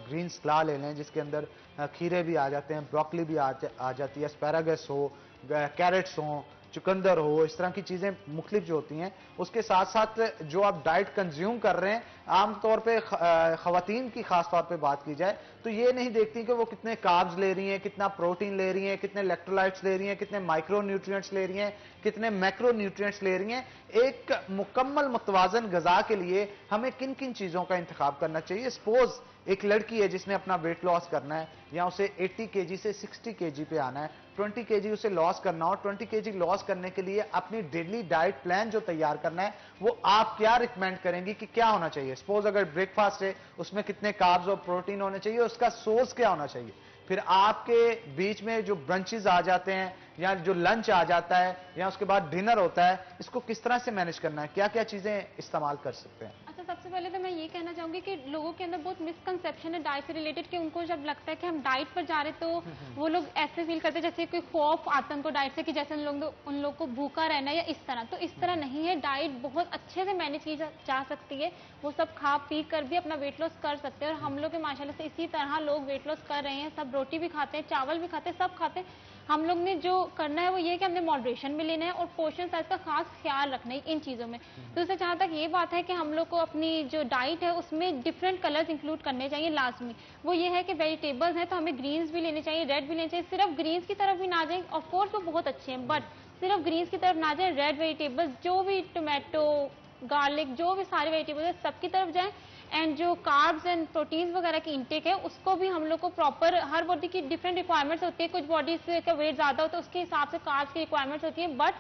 S1: ग्रीन सलाद ले लें जिसके अंदर खीरे भी आ जाते हैं, ब्रोकली भी आ जाती है, एस्पैरागस हो, कैरेट्स हो, चुकंदर हो, इस तरह की चीजें मुख्तलिफ जो होती हैं। उसके साथ साथ जो आप डाइट कंज्यूम कर रहे हैं, आमतौर पे खवातीन की खास तौर पे बात की जाए तो ये नहीं देखती कि वो कितने कार्ब्स ले रही हैं, कितना प्रोटीन ले रही हैं, कितने इलेक्ट्रोलाइट्स ले रही हैं, कितने माइक्रो न्यूट्रिएंट्स ले रही हैं, कितने मैक्रो न्यूट्रिएंट्स ले रही हैं। एक मुकम्मल मुतवाजन गजा के लिए हमें किन किन चीजों का इंतखाब करना चाहिए। सपोज एक लड़की है जिसने अपना वेट लॉस करना है, या उसे 80 केजी से 60 केजी पे आना है, 20 केजी उसे लॉस करना हो, 20 केजी लॉस करने के लिए अपनी डेली डाइट प्लान जो तैयार करना है वो आप क्या रिकमेंड करेंगी कि क्या होना चाहिए। सपोज अगर ब्रेकफास्ट है उसमें कितने कार्ब्स और प्रोटीन होने चाहिए, उसका सोर्स क्या होना चाहिए। फिर आपके बीच में जो ब्रंचेस आ जाते हैं या जो लंच आ जाता है या उसके बाद डिनर होता है, इसको किस तरह से मैनेज करना है, क्या क्या चीजें इस्तेमाल कर सकते हैं।
S6: अच्छा, सबसे पहले तो मैं ये कहना चाहूंगी कि लोगों के अंदर बहुत मिसकंसेप्शन है डाइट से रिलेटेड, कि उनको जब लगता है कि हम डाइट पर जा रहे तो वो लोग ऐसे फील करते हैं जैसे कोई खौफ आता है उनको डाइट से, कि जैसे उन लोग को भूखा रहना है या इस तरह। तो इस तरह नहीं है, डाइट बहुत अच्छे से मैनेज की जा सकती है। वो सब खा पी कर भी अपना वेट लॉस कर सकते हैं, और हम लोग के माशाल्लाह से इसी तरह लोग वेट लॉस कर रहे हैं। सब रोटी भी खाते हैं, चावल भी खाते हैं, सब खाते हैं। हम लोग ने जो करना है वो ये है कि हमने मॉडरेशन में लेना है और पोर्शन साइज का खास ख्याल रखना है इन चीज़ों में। तो इससे जहाँ तक ये बात है कि हम लोग को अपनी जो डाइट है उसमें डिफरेंट कलर्स इंक्लूड करने चाहिए लाजमी। वो ये है कि वेजिटेबल्स हैं तो हमें ग्रीन्स भी लेने चाहिए, रेड भी लेने चाहिए। सिर्फ ग्रीन्स की तरफ भी ना जाए, ऑफकोर्स वो बहुत अच्छे हैं, बट सिर्फ ग्रीन्स की तरफ ना जाए। रेड वेजिटेबल्स जो भी टोमेटो, गार्लिक, जो भी सारे वेजिटेबल्स है सबकी तरफ जाएं। एंड जो कार्ब्स एंड प्रोटीन्स वगैरह की इंटेक है उसको भी हम लोग को प्रॉपर, हर बॉडी की डिफरेंट रिक्वायरमेंट्स होती है। कुछ बॉडीज का वेट ज्यादा होता है उसके हिसाब से कार्ब्स की रिक्वायरमेंट्स होती है, बट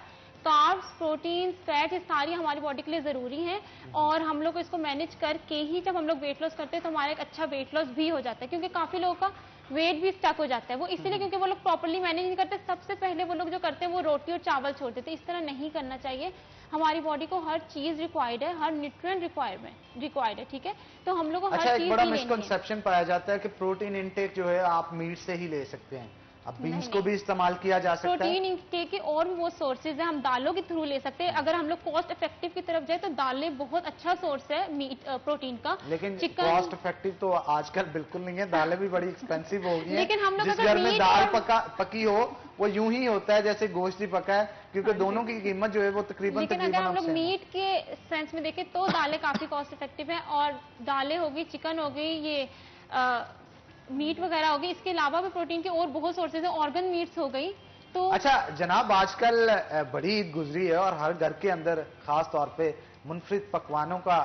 S6: कार्ब्स, प्रोटीन्स, फैट, ये सारी हमारी बॉडी के लिए जरूरी हैं। और हम लोग को इसको मैनेज करके ही जब हम लोग वेट लॉस करते हैं तो हमारा एक अच्छा वेट लॉस भी हो जाता है, क्योंकि काफी लोगों का वेट भी स्टक हो जाता है। वो इसलिए क्योंकि वो लोग प्रॉपर्ली मैनेज नहीं करते। सबसे पहले वो लोग जो करते हैं वो रोटी और चावल छोड़ देते हैं। इस तरह नहीं करना चाहिए। हमारी बॉडी को हर चीज रिक्वायर्ड है, हर न्यूट्रिएंट रिक्वायर्ड है, ठीक है। तो हम लोग को हर
S1: अच्छा,
S6: चीज
S1: एक बड़ा
S6: ही लेनी है।
S1: मिसकंसेप्शन पाया जाता है कि प्रोटीन इंटेक जो है आप मीट से ही ले सकते हैं। अब बीन्स को भी इस्तेमाल किया जा सकता है।
S6: प्रोटीन इंटेक के और भी बहुत सोर्सेज है, हम दालों के थ्रू ले सकते हैं। अगर हम लोग कॉस्ट इफेक्टिव की तरफ जाए तो दालें बहुत अच्छा सोर्स है मीट प्रोटीन का।
S1: लेकिन
S6: चिकन
S1: कॉस्ट इफेक्टिव तो आजकल बिल्कुल नहीं है, दालें भी बड़ी एक्सपेंसिव हो गई हैं।
S6: लेकिन हम लोग
S1: जिस
S6: अगर
S1: घर में
S6: मीट
S1: दाल
S6: और-
S1: पकी हो वो यूं ही होता है जैसे गोश्त ही पका है, क्योंकि दोनों की कीमत जो है वो तकरीबन
S6: लेकिन अगर हम लोग
S1: आपसे है।
S6: मीट के सेंस में देखें तो दालें काफी कॉस्ट इफेक्टिव है। और दालें होगी, चिकन हो गई, ये मीट वगैरह होगी, इसके अलावा भी प्रोटीन के और बहुत सोर्सेज है, ऑर्गन मीट्स हो गई। तो
S1: अच्छा जनाब, आजकल बड़ी ईद गुजरी है और हर घर के अंदर खास तौर पे मुनफरिद पकवानों का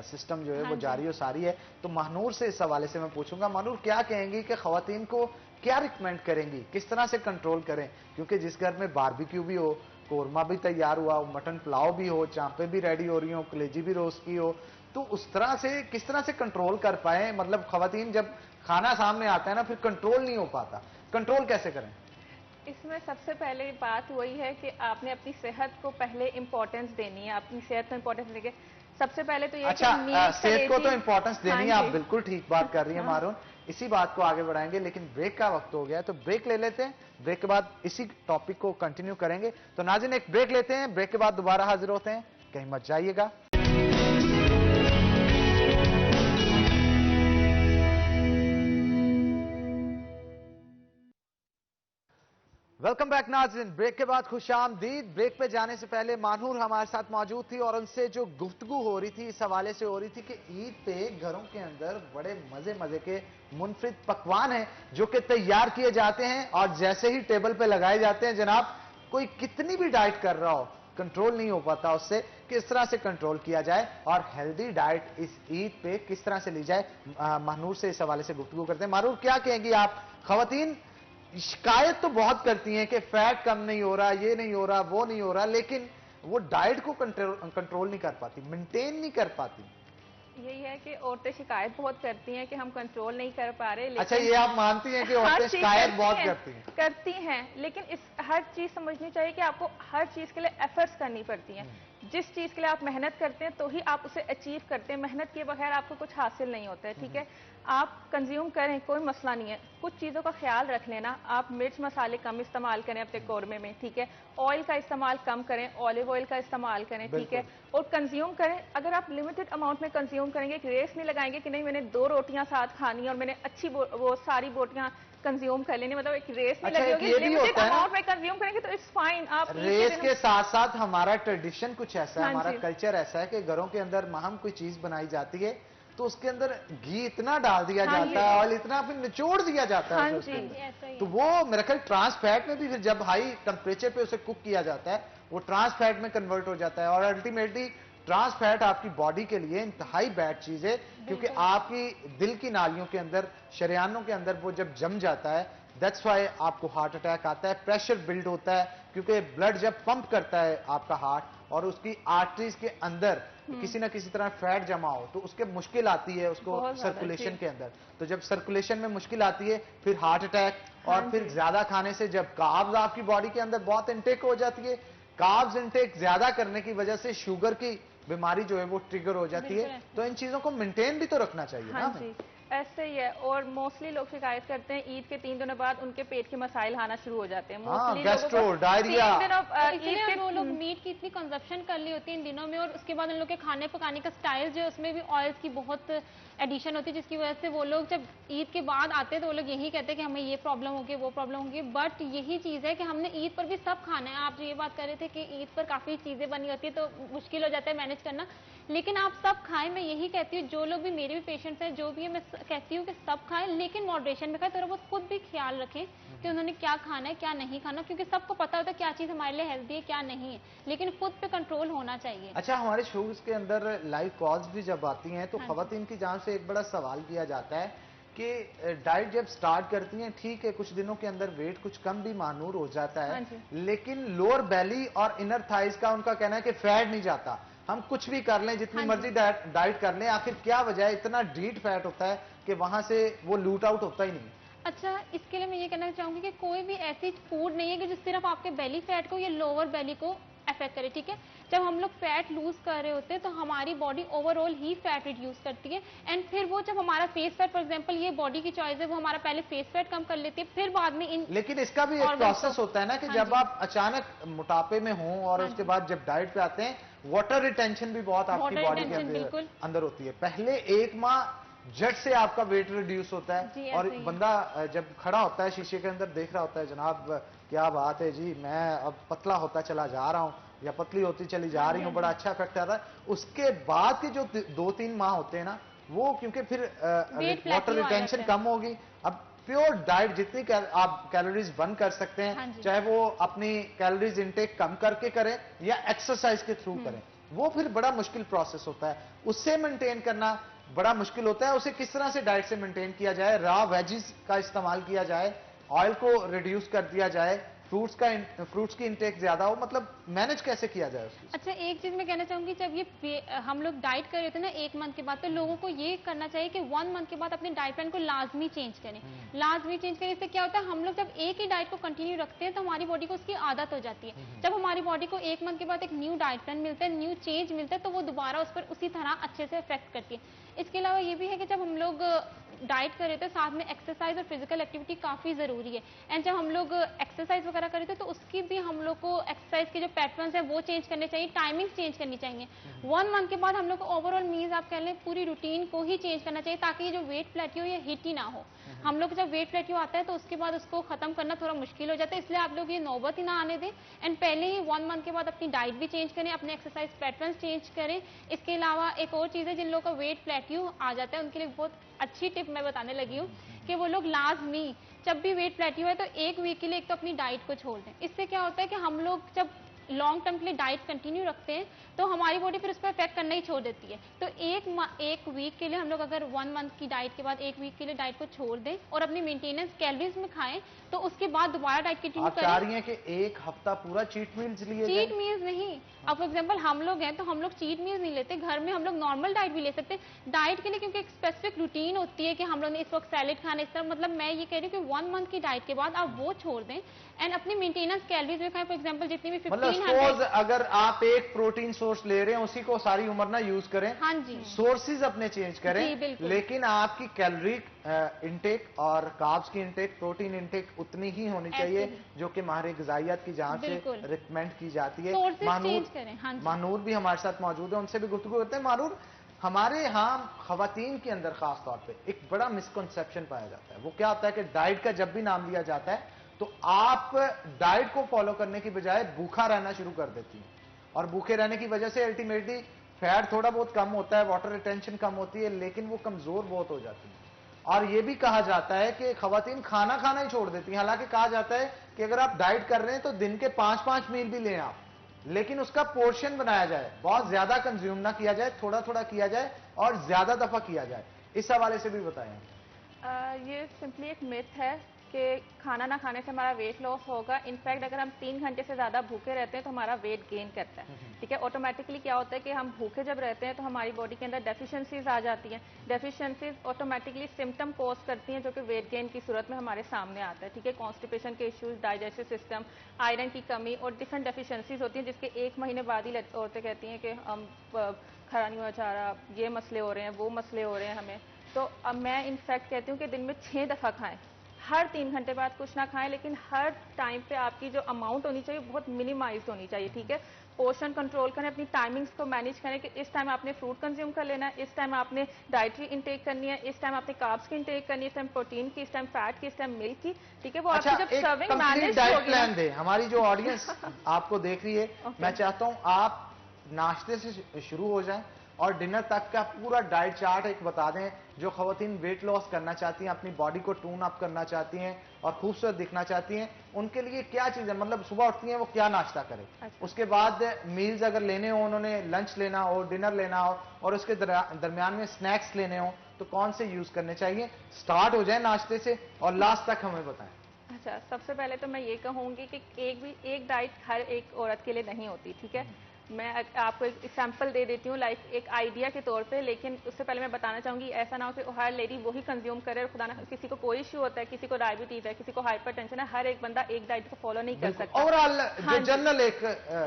S1: सिस्टम जो है वो जारी और सारी है। तो महानूर से इस हवाले से मैं पूछूंगा, महानूर क्या कहेंगी कि खवातीन को क्या रिकमेंड करेंगी, किस तरह से कंट्रोल करें। क्योंकि जिस घर में बारबेक्यू भी हो, कोरमा भी तैयार हुआ, मटन पुलाव भी हो, चांपे भी रेडी हो रही हो, कलेजी भी रोस्ट की हो, तो उस तरह से किस तरह से कंट्रोल कर पाए। मतलब खवातीन जब खाना सामने आता है ना फिर कंट्रोल नहीं हो पाता, कंट्रोल कैसे करें।
S5: इसमें सबसे पहले बात वही है कि आपने अपनी सेहत को पहले इंपॉर्टेंस देनी है। अपनी सेहत को इंपॉर्टेंस देके सबसे पहले तो ये
S1: अच्छा,
S5: कि मीट,
S1: सेहत को तो
S5: कलेजी-
S1: इंपॉर्टेंस देनी
S5: हाँ
S1: है, आप
S5: जी।
S1: बिल्कुल ठीक बात कर रही हैं मारून। इसी बात को आगे बढ़ाएंगे, लेकिन ब्रेक का वक्त हो गया है तो ब्रेक ले लेते हैं। ब्रेक के बाद इसी टॉपिक को कंटिन्यू करेंगे। तो नाज़रीन एक ब्रेक लेते हैं, ब्रेक के बाद दोबारा हाजिर होते हैं, कहीं मत जाइएगा। वेलकम बैक नाज़रीन, ब्रेक के बाद खुशामदीद। ब्रेक पे जाने से पहले मानूर हमारे साथ मौजूद थी और उनसे जो गुफ्तगू हो रही थी इस हवाले से हो रही थी कि ईद पे घरों के अंदर बड़े मजे मजे के मुनफरिद पकवान हैं जो कि तैयार किए जाते हैं और जैसे ही टेबल पे लगाए जाते हैं जनाब, कोई कितनी भी डाइट कर रहा हो कंट्रोल नहीं हो पाता उससे। किस तरह से कंट्रोल किया जाए और हेल्दी डाइट इस ईद पे किस तरह से ली जाए, महानूर से इस हवाले से गुफ्तगू करते हैं। महानूर क्या कहेंगी आप, खवातीन शिकायत तो बहुत करती हैं कि फैट कम नहीं हो रहा, ये नहीं हो रहा, वो नहीं हो रहा, लेकिन वो डाइट को कंट्रोल नहीं कर पाती, मेंटेन नहीं कर पाती।
S5: यही है कि औरतें शिकायत बहुत करती हैं कि हम कंट्रोल नहीं कर पा रहे।
S1: अच्छा, ये आप मानती हैं कि
S5: हर
S1: औरतें
S5: चीज़
S1: शिकायत बहुत करती हैं?
S5: करती हैं, लेकिन इस हर चीज समझनी चाहिए कि आपको हर चीज के लिए एफर्ट्स करनी पड़ती हैं। जिस चीज के लिए आप मेहनत करते हैं तो ही आप उसे अचीव करते हैं। मेहनत किए बगैर आपको कुछ हासिल नहीं होता है, ठीक है। आप कंज्यूम करें, कोई मसला नहीं है, कुछ चीज़ों का ख्याल रख लेना। आप मिर्च मसाले कम इस्तेमाल करें अपने कौरमे में, ठीक है। ऑयल का इस्तेमाल कम करें, ऑलिव ऑयल का इस्तेमाल करें, ठीक है। और कंज्यूम करें, अगर आप लिमिटेड अमाउंट में कंज्यूम करेंगे, एक रेस नहीं लगाएंगे कि नहीं मैंने 2 रोटियां साथ खानी है और मैंने अच्छी वो सारी रोटियां कंज्यूम कर लेनी, मतलब एक रेस नहीं लगी होगी। लिमिटेड अमाउंट में कंज्यूम करेंगे तो इट्स फाइन। आप
S1: रेस के साथ साथ हमारा ट्रेडिशन कुछ ऐसा है, हमारा कल्चर ऐसा है कि घरों के अंदर हम कोई चीज बनाई जाती है तो उसके अंदर घी इतना डाल दिया जाता है, ऑयल इतना फिर निचोड़ दिया जाता है तो वो मेरा ख्याल ट्रांस फैट में भी फिर जब हाई टेम्परेचर पे उसे कुक किया जाता है वो ट्रांस फैट में कन्वर्ट हो जाता है। और अल्टीमेटली ट्रांस फैट आपकी बॉडी के लिए इंतहाई बैड चीज है, क्योंकि आपकी दिल की नालियों के अंदर, शरीयानों के अंदर वो जब जम जाता है, दैट्स वाई आपको हार्ट अटैक आता है, प्रेशर बिल्ड होता है, क्योंकि ब्लड जब पंप करता है आपका हार्ट और उसकी आर्टरीज के अंदर किसी ना किसी तरह फैट जमा हो तो उसके मुश्किल आती है उसको सर्कुलेशन के अंदर। तो जब सर्कुलेशन में मुश्किल आती है फिर हार्ट अटैक, और फिर ज्यादा खाने से जब कार्ब्स आपकी बॉडी के अंदर बहुत इंटेक हो जाती है, कार्ब्स इंटेक ज्यादा करने की वजह से शुगर की बीमारी जो है वो ट्रिगर हो जाती है। तो इन चीजों को मेंटेन भी तो रखना चाहिए ना।
S5: ऐसे ही है। और मोस्टली लोग शिकायत करते हैं ईद के 3 दिनों बाद उनके पेट के मसाइल आना शुरू हो जाते हैं। मोस्टली
S1: गैस्ट्रो, डायरिया,
S6: वो लोग मीट की इतनी कंजप्शन कर ली होती है इन दिनों में, और उसके बाद उन लोग के खाने पकाने का स्टाइल जो है उसमें भी ऑयल की बहुत एडिशन होती है, जिसकी वजह से वो लोग जब ईद के बाद आते हैं तो वो लोग यही कहते हैं कि हमें ये प्रॉब्लम होगी, वो प्रॉब्लम होगी। बट यही चीज़ है कि हमने ईद पर भी सब खाना है। आप जो ये बात कर रहे थे कि ईद पर काफ़ी चीज़ें बनी होती है तो मुश्किल हो जाता है मैनेज करना, लेकिन आप सब खाएं। मैं यही कहती हूँ, जो लोग भी, मेरे भी पेशेंट्स हैं, जो भी है, मैं कहती हूँ कि सब खाएं, लेकिन मॉडरेशन में खाएं। थोड़ा बहुत खुद भी ख्याल रखें कि उन्होंने क्या खाना है क्या नहीं खाना, क्योंकि सबको पता होता है क्या चीज़ हमारे लिए हेल्दी है क्या नहीं है, लेकिन खुद पे कंट्रोल होना चाहिए।
S1: अच्छा, हमारे शोज के अंदर लाइव कॉल्स भी जब आती हैं तो खवातीन की जान से एक बड़ा सवाल किया जाता है कि डाइट जब स्टार्ट करती हैं, ठीक है, कुछ दिनों के अंदर वेट कुछ कम भी मानूर हो जाता है, लेकिन लोअर बेली और इनर थाइज का उनका कहना है कि फैट नहीं जाता। हम कुछ भी कर लें, जितनी मर्जी डाइट कर लें, आखिर क्या वजह है? इतना डीट फैट होता है कि वहां से वो लूट आउट होता ही नहीं।
S6: अच्छा, इसके लिए मैं ये कहना चाहूंगी कि कोई भी ऐसी फूड नहीं है कि जो सिर्फ आपके बेली फैट को या लोअर बेली को अफेक्ट करे, ठीक है। जब हम लोग फैट लूज कर रहे होते हैं तो हमारी बॉडी ओवरऑल ही फैट रिड्यूस करती है, एंड फिर वो जब हमारा फेस फैट, फॉर एग्जांपल ये बॉडी की चॉइस है, वो हमारा पहले फेस फैट कम कर लेती है, फिर बाद में इन।
S1: लेकिन इसका भी एक प्रोसेस होता है ना कि जब आप अचानक मोटापे में हों और उसके बाद जब डाइट पे आते हैं, वाटर रिटेंशन भी बहुत आपकी बॉडी के अंदर होती है। पहले 1 माह झट से आपका वेट रिड्यूस होता है, और बंदा जब खड़ा होता है शीशे के अंदर देख रहा होता है, जनाब क्या बात है जी, मैं अब पतला होता चला जा रहा हूँ या पतली होती चली जा रही हूँ, बड़ा अच्छा इफेक्ट आता है। उसके बाद के जो 2-3 माह होते हैं ना, वो क्योंकि फिर वाटर रिटेंशन कम होगी। अब प्योर डाइट जितनी आप कैलोरीज बर्न कर सकते हैं, चाहे वो अपनी कैलोरीज इनटेक कम करके करें या एक्सरसाइज के थ्रू करें, वो फिर बड़ा मुश्किल प्रोसेस होता है। उससे मेंटेन करना बड़ा मुश्किल होता है। उसे किस तरह से डाइट से मेंटेन किया जाए? रॉ वेजिस का इस्तेमाल किया जाए, ऑयल को रिड्यूस कर दिया जाए, फ्रूट्स की इंटेक ज्यादा हो, मतलब मैनेज कैसे किया जाए उसकी?
S6: अच्छा, एक चीज मैं कहना चाहूंगी, जब ये हम लोग डाइट कर रहे थे ना 1 मंथ के बाद, तो लोगों को ये करना चाहिए कि 1 मंथ के बाद अपने डाइट प्लान को लाजमी चेंज करें। लाजमी चेंज करें, इससे क्या होता है, हम लोग जब एक ही डाइट को कंटिन्यू रखते हैं तो हमारी बॉडी को उसकी आदत हो जाती है। जब हमारी बॉडी को 1 मंथ के बाद एक न्यू डाइट प्लान मिलता है, न्यू चेंज मिलता है, तो वो दोबारा उस पर उसी तरह अच्छे से इफेक्ट करती है। इसके अलावा ये भी है कि जब हम लोग डाइट कर रहे थे, साथ में एक्सरसाइज और फिजिकल एक्टिविटी काफी जरूरी है। एंड जब हम लोग एक्सरसाइज वगैरह कर रहे थे तो उसकी भी हम लोग को एक्सरसाइज के जो पैटर्न्स है वो चेंज करने चाहिए, टाइमिंग चेंज करनी चाहिए। 1 मंथ के बाद हम लोग को ओवरऑल मीन्स आप कह लें पूरी रूटीन को ही चेंज करना चाहिए, ताकि ये जो वेट प्लेट्यू ये हिट ही ना हो। हम लोग जब वेट प्लेट्यू आता है तो उसके बाद उसको खत्म करना थोड़ा मुश्किल हो जाता है, इसलिए आप लोग ये नौबत ही ना आने दें, एंड पहले ही 1 मंथ के बाद अपनी डाइट भी चेंज करें, अपने एक्सरसाइज पैटर्न चेंज करें। इसके अलावा एक और चीज़ है, जिन लोगों का वेट प्लेट्यू आ जाता है उनके लिए बहुत अच्छी टिप मैं बताने लगी हूँ कि वो लोग लाजमी जब भी वेट प्लेट्यू है तो 1 वीक के लिए एक तो अपनी डाइट को छोड़ दें। इससे क्या होता है कि हम लोग जब लॉन्ग टर्म के लिए डाइट कंटिन्यू रखते हैं तो हमारी बॉडी फिर उस पर इफेक्ट करना ही छोड़ देती है। तो एक वीक के लिए हम लोग अगर 1 मंथ की डाइट के बाद 1 वीक के लिए डाइट को छोड़ दें और अपनी मेंटेनेंस कैलोरीज में खाएं, तो उसके बाद दोबारा डाइट कंटिन्यू करें।
S1: आप चाह रही हैं कि 1 हफ्ता पूरा चीट मील्स लिए?
S6: चीट मील्स नहीं, अब फॉर एग्जांपल हम लोग हैं तो हम लोग चीट मील्स नहीं लेते, घर में हम लोग नॉर्मल डाइट भी ले सकते हैं। डाइट के लिए क्योंकि एक स्पेसिफिक रूटीन होती है कि हम लोग ने इस वक्त सैलेड खाना, इस तरह, मतलब मैं ये कह रही हूँ कि 1 मंथ की डाइट के बाद आप वो छोड़ दें एंड अपनी मेंटेनेंस कैलोरीज में खाएं। फॉर एग्जांपल जितनी भी 15
S1: सपोज अगर आप एक प्रोटीन सोर्स ले रहे हैं उसी को सारी उम्र ना यूज करें,
S6: हाँ जी,
S1: सोर्सेज अपने चेंज
S6: जी,
S1: करें,
S6: बिल्कुल।
S1: लेकिन आपकी कैलोरी इनटेक और कार्ब्स की इनटेक, प्रोटीन इनटेक उतनी ही होनी चाहिए
S6: ही।
S1: जो कि माहिर ग़िज़ाइयत की जांच से
S6: बिल्कुल।
S1: रिकमेंड की जाती है।
S6: सोर्सेज चेंज करें। हाँ जी।
S1: मानूर भी हमारे साथ मौजूद है, उनसे भी गुफ्तगू करते हैं। मानूर, हमारे यहाँ खवातीन के अंदर खास तौर पे एक बड़ा मिसकंसेप्शन पाया जाता है। वो क्या होता है कि डाइट का जब भी नाम लिया जाता है तो आप डाइट को फॉलो करने की बजाय भूखा रहना शुरू कर देती हैं, और भूखे रहने की वजह से अल्टीमेटली फैट थोड़ा बहुत कम होता है, वाटर रिटेंशन कम होती है, लेकिन वो कमजोर बहुत हो जाती है। और ये भी कहा जाता है कि खवातीन खाना खाना ही छोड़ देती हैं। हालांकि कहा जाता है कि अगर आप डाइट कर रहे हैं तो दिन के 5-5 मील भी लें आप, लेकिन उसका पोर्शन बनाया जाए, बहुत ज्यादा कंज्यूम ना किया जाए, थोड़ा थोड़ा किया जाए और ज्यादा दफा किया जाए। इस हवाले से भी बताएं।
S5: ये सिंपली एक मिथ है कि खाना ना खाने से हमारा वेट लॉस होगा। इनफैक्ट अगर हम 3 घंटे से ज़्यादा भूखे रहते हैं तो हमारा वेट गेन करता है। ठीक है, ऑटोमेटिकली क्या होता है कि हम भूखे जब रहते हैं तो हमारी बॉडी के अंदर डेफिशिएंसीज आ जाती हैं। डेफिशिएंसीज ऑटोमेटिकली सिम्टम कॉज करती हैं जो कि वेट गेन की सूरत में हमारे सामने आता है। ठीक है, कॉन्स्टिपेशन के इश्यूज, डाइजेस्टिव सिस्टम, आयरन की कमी और डिफरेंट डेफिशिएंसीज होती हैं जिसके 1 महीने बाद ही औरतें कहती हैं कि हम खरा नहीं हो जा रहा, ये मसले हो रहे हैं, वो मसले हो रहे हैं हमें। तो अब मैं इनफैक्ट कहती हूँ कि दिन में 6 दफ़ा खाएं, हर 3 घंटे बाद कुछ ना खाएं, लेकिन हर टाइम पे आपकी जो अमाउंट होनी चाहिए बहुत मिनिमाइज्ड होनी चाहिए। ठीक है, पोर्शन कंट्रोल करें, अपनी टाइमिंग्स को मैनेज करें कि इस टाइम आपने फ्रूट कंज्यूम कर लेना है, इस टाइम आपने डाइटरी इंटेक करनी है, इस टाइम आपने कार्ब्स की इंटेक करनी है, इस टाइम प्रोटीन की, इस टाइम फैट की, इस टाइम मिल्क की। ठीक है, वो
S1: अच्छा,
S5: आपकी जब
S1: एक
S5: सर्विंग
S1: कंप्लीट
S5: मैनेज
S1: डाइट
S5: होगी
S1: प्लान
S5: ना।
S1: दे। हमारी जो ऑडियंस आपको देख रही है, मैं चाहता हूं आप नाश्ते से शुरू हो जाएं और डिनर तक का पूरा डाइट चार्ट एक बता दें। जो खवातीन वेट लॉस करना चाहती हैं, अपनी बॉडी को टून अप करना चाहती हैं और खूबसूरत दिखना चाहती हैं, उनके लिए क्या चीज़ है, मतलब सुबह उठती हैं वो क्या नाश्ता करें।
S5: अच्छा।
S1: उसके बाद मील्स अगर लेने हो, उन्होंने लंच लेना हो, डिनर लेना हो और उसके दरमियान में स्नैक्स लेने हो तो कौन से यूज करने चाहिए। स्टार्ट हो जाए नाश्ते से और लास्ट तक हमें बताएं।
S5: अच्छा, सबसे पहले तो मैं ये कहूँगी कि एक डाइट हर एक औरत के लिए नहीं होती। ठीक है, मैं आपको एक एग्जाम्पल दे देती हूँ, लाइक एक आइडिया के तौर पे, लेकिन उससे पहले मैं बताना चाहूँगी ऐसा ना हो कि हर लेडी वही कंज्यूम करे और खुदा ना, किसी को कोई इश्यू होता है, किसी को डायबिटीज है, किसी को हाइपरटेंशन है, हर एक बंदा एक डाइट को फॉलो नहीं कर सकता।
S1: ओवरऑल
S5: हाँ जी।
S1: जनरल एक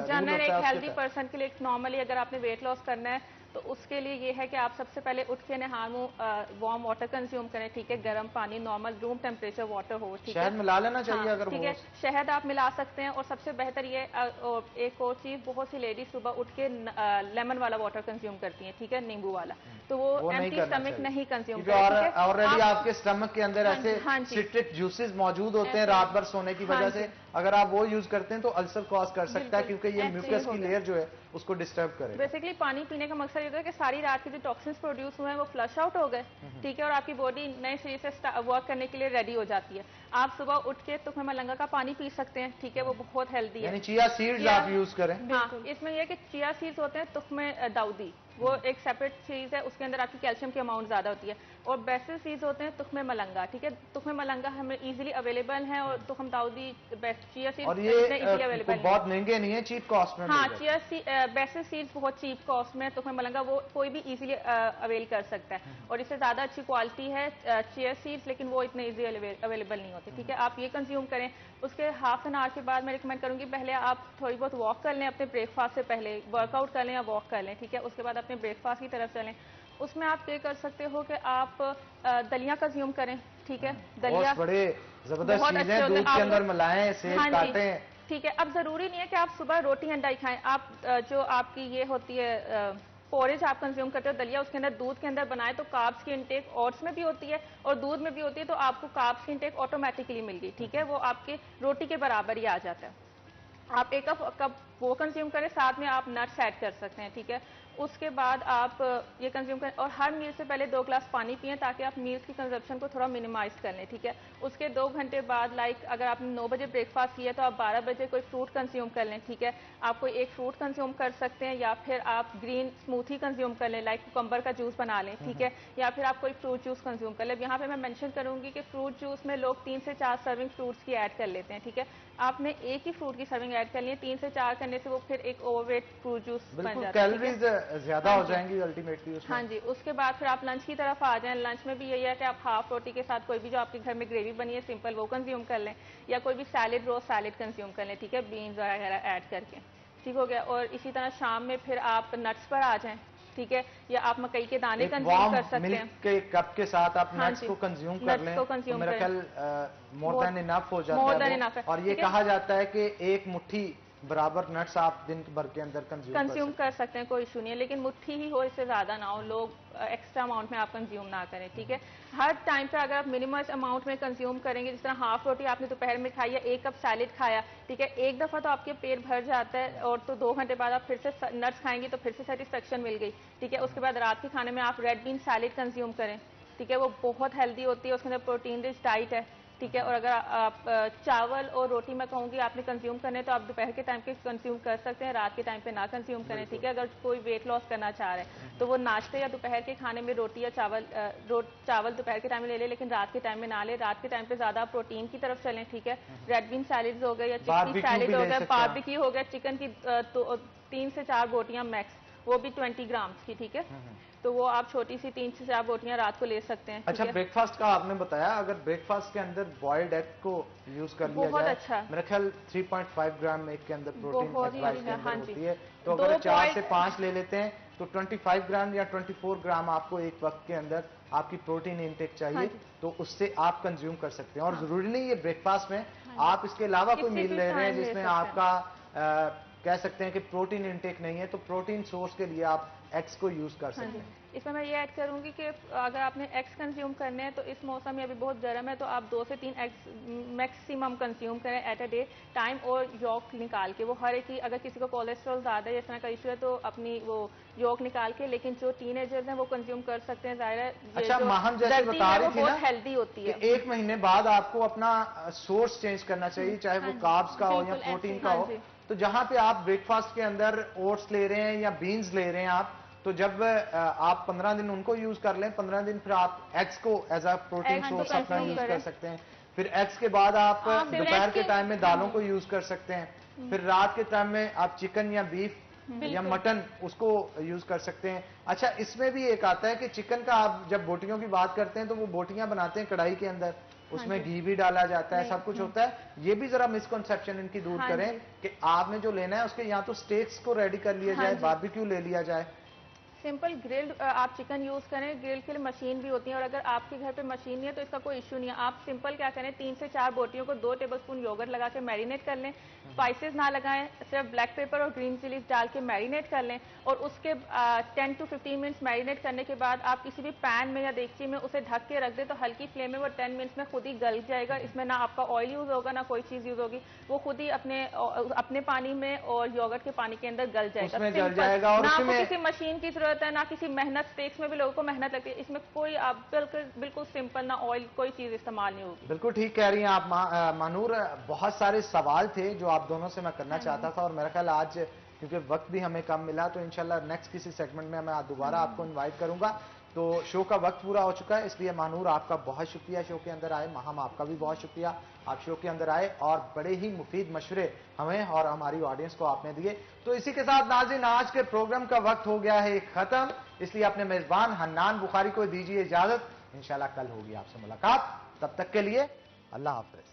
S5: जनरल एक हेल्दी पर्सन के लिए नॉर्मली अगर आपने वेट लॉस करना है तो उसके लिए ये है कि आप सबसे पहले उठ के नहा वार्म वाटर कंज्यूम करें। ठीक है, गर्म पानी, नॉर्मल रूम टेम्परेचर वाटर हो। ठीक है,
S1: शहद मिला लेना चाहिए अगर
S5: ठीक
S1: हो।
S5: है, शहद आप मिला सकते हैं। और सबसे बेहतर ये एक और चीज, बहुत सी लेडीज सुबह उठ के लेमन वाला वाटर कंज्यूम करती हैं। ठीक है, नींबू वाला, तो वो एम्प्टी स्टमक नहीं कंज्यूम करें।
S1: ऑलरेडी आपके स्टमक के अंदर ऐसे
S5: हाँ जी।
S1: सिट्रिक जूसेस मौजूद होते हैं रात भर सोने की वजह से, अगर आप वो यूज करते हैं तो अल्सर कॉज कर सकता है, क्योंकि ये म्यूकस की लेयर जो है उसको डिस्टर्ब करेगा।
S5: बेसिकली पानी पीने का मकसद ये होता है कि सारी रात के जो टॉक्सिन्स प्रोड्यूस हुए हैं वो फ्लश आउट हो गए। ठीक है, और आपकी बॉडी नए सिरे से वर्क करने के लिए रेडी हो जाती है। आप सुबह उठ के तुखमे मलंगा का पानी पी सकते हैं। ठीक है, वो बहुत हेल्दी है।
S1: यानी चिया सीड्स आप यूज करें।
S5: हाँ, इसमें यह कि चिया सीड्स होते हैं तुखमे दाऊदी, वो एक सेपरेट चीज है, उसके अंदर आपकी कैल्शियम की अमाउंट ज्यादा होती है। और बेसिल सीड्स होते हैं तुखमे मलंगा। ठीक है, तुखमे मलंगा हमें इजीली अवेलेबल है और तुखम दाऊदी चिया सीड्स
S1: और ये
S5: इजीली अवेलेबल
S1: बहुत महंगे नहीं है, चीप कॉस्ट में।
S5: हाँ, चिया बेसिल सीड्स बहुत चीप कॉस्ट में, तुखमे मलंगा वो कोई भी इजीली अवेल कर सकता है और इससे ज्यादा अच्छी क्वालिटी है चिया सीड्स, लेकिन वो इतने इजी अवेलेबल नहीं होते। ठीक है, आप ये कंज्यूम करें। उसके हाफ एन आवर के बाद मैं रिकमेंड करूंगी पहले आप थोड़ी बहुत वॉक कर लें, अपने ब्रेकफास्ट से पहले वर्कआउट कर लें या वॉक कर लें। ठीक है, उसके बाद अपने ब्रेकफास्ट की तरफ चलें। उसमें आप ये कर सकते हो कि आप दलिया कंज्यूम करें। ठीक है, दलिया
S1: बड़े जबरदस्त चीजें, दूध के अंदर मिलाएं, सेब काटें।
S5: ठीक है, अब जरूरी नहीं है कि आप सुबह रोटी अंडा ही खाएं। आप जो आपकी ये होती है पोरेज आप कंज्यूम करते हो दलिया, उसके अंदर दूध के अंदर बनाए तो कार्ब्स की इंटेक ओट्स में भी होती है और दूध में भी होती है, तो आपको कार्ब्स की इंटेक ऑटोमेटिकली मिल गई। ठीक है, वो आपके रोटी के बराबर ही आ जाता है। आप एक कप वो कंज्यूम करें, साथ में आप नट्स ऐड कर सकते हैं। ठीक है, उसके बाद आप ये कंज्यूम करें और हर मील से पहले 2 ग्लास पानी पिएं ताकि आप मील्स की कंजप्शन को थोड़ा मिनिमाइज कर लें। ठीक है, उसके 2 घंटे बाद लाइक अगर आपने 9 बजे ब्रेकफास्ट किया तो आप 12 बजे कोई फ्रूट कंज्यूम कर लें। ठीक है, आप कोई एक फ्रूट कंज्यूम कर सकते हैं या फिर आप ग्रीन स्मूथी कंज्यूम कर लें, लाइक कुकम्बर का जूस बना लें। ठीक है, या फिर आप कोई फ्रूट जूस कंज्यूम कर लें। यहाँ पे मैं मेंशन करूंगी कि फ्रूट जूस में लोग 3 से 4 सर्विंग फ्रूट्स की ऐड कर लेते हैं। ठीक है, आपने एक ही फ्रूट की सर्विंग ऐड कर ली है, 3 से 4 करने से वो फिर एक ओवरवेट फ्रूट जूस बन जाता है।
S1: कैलोरीज ज्यादा हो जाएंगी अल्टीमेटली उसमें।
S5: हाँ जी, उसके बाद फिर आप लंच की तरफ आ जाएं। लंच में भी यही है कि आप हाफ रोटी के साथ कोई भी जो आपके घर में ग्रेवी बनी है सिंपल वो कंज्यूम कर लें या कोई भी सैलेड रोज सैलेड कंज्यूम कर लें। ठीक है, बीन्स वगैरह ऐड करके। ठीक हो गया। और इसी तरह शाम में फिर आप नट्स पर आ जाएं, ठीक है, या आप मकई के दाने कंज्यूम कर सकते हैं।
S1: मिल्क के कप के साथ आप
S5: हाँ
S1: नट्स
S5: जी,
S1: को कंज्यूम कर
S5: nuts
S1: लें
S5: को
S1: तो
S5: consume
S1: मेरा
S5: करें।
S1: ख्याल मोर देन इनफ हो
S5: More
S1: जाता
S5: than
S1: है
S5: enough है,
S1: और ये
S5: ठीक है।
S1: कहा जाता है कि एक मुट्ठी बराबर नट्स आप दिन भर के अंदर
S5: कंज्यूम कर सकते हैं, कोई इशू नहीं है, लेकिन मुट्ठी ही हो, इससे ज्यादा ना हो, लोग एक्स्ट्रा अमाउंट में आप कंज्यूम ना करें, ठीक है। हर टाइम पे अगर आप मिनिमम अमाउंट में कंज्यूम करेंगे, जिस तरह हाफ रोटी आपने दोपहर में खाई या 1 कप सैलेड खाया, ठीक है, एक दफा तो आपके पेट भर जाता है और तो 2 घंटे बाद आप फिर से नट्स खाएंगे तो फिर से सेटिस्फेक्शन मिल गई, ठीक है। उसके बाद रात के खाने में आप रेड बीन सैलेड कंज्यूम करें, ठीक है, वो बहुत हेल्दी होती है, उसके अंदर प्रोटीन रिच डाइट है, ठीक है। और अगर आप चावल और रोटी मैं कहूँगी आपने कंज्यूम करने तो आप दोपहर के टाइम पे कंज्यूम कर सकते हैं, रात के टाइम पे ना कंज्यूम करें, ठीक है। अगर कोई वेट लॉस करना चाह रहे हैं तो वो नाश्ते या दोपहर के खाने में रोटी या चावल दोपहर के टाइम में ले ले, लेकिन रात के टाइम में ना ले। रात के टाइम पे ज्यादा प्रोटीन की तरफ चलें, ठीक है। रेड बीन सैलेड्स हो गए या चिकनी सैलेड हो गया, बारबेक्यू हो गया, चिकन की 3 से 4 बोटियां मैक्स, वो भी 20 ग्राम्स की, ठीक है। तो वो आप छोटी सी 3 से 4 बोटियां रात को ले सकते हैं।
S1: अच्छा, ब्रेकफास्ट का आपने बताया, अगर ब्रेकफास्ट के अंदर बॉइल्ड एग को यूज कर लिया
S5: बहुत
S1: जाए,
S5: अच्छा।
S1: मेरा ख्याल 3.5 ग्राम एग के अंदर प्रोटीन
S5: बहुत ही
S1: राइस के
S5: हाँ
S1: अंदर
S5: जी।
S1: होती है, तो
S5: दो
S1: अगर 4
S5: boiled-
S1: से 5 ले लेते हैं तो 25 ग्राम या 24 ग्राम आपको एक वक्त के अंदर आपकी प्रोटीन इनटेक चाहिए,
S5: हाँ जी।
S1: तो उससे आप कंज्यूम कर सकते हैं। और जरूरी नहीं ये ब्रेकफास्ट में, आप इसके अलावा कोई
S5: किसी
S1: मील
S5: भी
S1: ले रहे हैं
S5: time ले
S1: जिसमें
S5: सकते हैं।
S1: आपका कह सकते हैं कि प्रोटीन इनटेक नहीं है, तो प्रोटीन सोर्स के लिए आप एग्स को यूज कर
S5: हाँ
S1: सकते
S5: जी।
S1: हैं।
S5: इसमें मैं ये ऐड करूंगी कि अगर आपने एग्स कंज्यूम करने हैं तो इस मौसम में अभी बहुत गर्म है, तो आप 2 से 3 एग्स मैक्सिमम कंज्यूम करें एट अ डे टाइम, और यॉक निकाल के। वो हर एक ही, अगर किसी को कोलेस्ट्रॉल ज़्यादा है, इस तरह का इशू है, तो अपनी वो यॉक निकाल के, लेकिन जो टीनेजर्स हैं वो कंज्यूम कर सकते हैं। ज़ाहिर है ये
S1: अच्छा,
S5: जो
S1: माहम जैसे
S5: दर्दी
S1: बता
S5: है
S1: रही
S5: वो
S1: थी ना
S5: बहुत हेल्दी होती है।
S1: कि 1 महीने बाद आपको अपना सोर्स चेंज करना चाहिए, चाहे वो
S6: हाँ जी,
S1: कार्ब्स का हो या
S6: बिल्कुल
S1: प्रोटीन
S6: ऐसे।
S1: का हो।
S5: हाँ जी।
S1: तो जहां पे आप ब्रेकफास्ट के अंदर ओट्स ले रहे हैं या बीन्स ले रहे हैं आप, तो जब आप 15 दिन उनको यूज कर लें, 15 दिन फिर आप एग्स को as a protein
S5: Eggs
S1: source
S5: को
S1: अपना
S5: consume
S1: यूज कर
S5: करें।
S1: सकते हैं। फिर एग्स के बाद आप
S6: हाँ, फिर
S1: दोपहर
S6: eggs
S1: के
S6: के-
S1: टाइम में दालों को यूज कर सकते हैं। फिर रात के टाइम में आप चिकन या बीफ या
S6: बिल्कुल।
S1: मटन उसको यूज कर सकते हैं। अच्छा, इसमें भी एक आता है कि चिकन का आप जब बोटियों की बात करते हैं तो वो बोटियां बनाते हैं कढ़ाई के अंदर, उसमें घी भी डाला जाता है, सब कुछ होता है। ये भी जरा मिसकंसेप्शन इनकी दूर
S5: हाँ
S1: करें
S5: जी।
S1: कि आपने जो लेना है उसके या तो स्टेक्स को रेडी कर लिया
S5: हाँ
S1: जाए,
S5: जी।
S1: बारबेक्यू ले लिया जाए।
S5: सिंपल ग्रिल्ड आप चिकन यूज करें, ग्रिल के लिए मशीन भी होती है, और अगर आपके घर पे मशीन नहीं है तो इसका कोई इशू नहीं है। आप सिंपल क्या करें, 3 से 4 बोटियों को 2 टेबलस्पून योगर्ट लगा के मैरिनेट कर लें, स्पाइसेस ना लगाएं, सिर्फ ब्लैक पेपर और ग्रीन चिलीज डाल के मैरिनेट कर लें, और उसके 10 to 15 मिनट्स मैरिनेट करने के बाद आप किसी भी पैन में या देगची में उसे ढक के रख दें, तो हल्की फ्लेम में वो 10 मिनट्स में खुद ही गल जाएगा। इसमें ना आपका ऑयल यूज होगा ना कोई चीज यूज होगी, वो खुद ही अपने पानी में और योगर्ट के पानी के अंदर गल जाएगा।
S1: उसमें गल
S5: Simple।
S1: जाएगा और
S5: ना आपको
S1: उसमें-
S5: किसी मशीन की जरूरत है, ना किसी मेहनत। स्टेक्स में भी लोगों को मेहनत लगती है, इसमें कोई आप बिल्कुल सिंपल, ना ऑयल कोई चीज इस्तेमाल नहीं होगी।
S1: बिल्कुल ठीक कह रही हैं आप मानूर। बहुत सारे सवाल थे जो आप दोनों से मैं करना चाहता था, और मेरा ख्याल आज क्योंकि वक्त भी हमें कम मिला तो इंशाल्लाह नेक्स्ट किसी सेगमेंट में मैं दोबारा आपको इनवाइट करूंगा। तो शो का वक्त पूरा हो चुका है, इसलिए मानूर आपका बहुत शुक्रिया शो के अंदर आए, माहम आपका भी बहुत शुक्रिया आप शो के अंदर आए और बड़े ही मुफीद मशवरे हमें और हमारी ऑडियंस को आपने दिए। तो इसी के साथ नाज़रीन, आज के प्रोग्राम का वक्त हो गया है खत्म, इसलिए अपने मेजबान हन्नान बुखारी को दीजिए इजाजत। इंशाल्लाह कल होगी आपसे मुलाकात, तब तक के लिए अल्लाह हाफिज।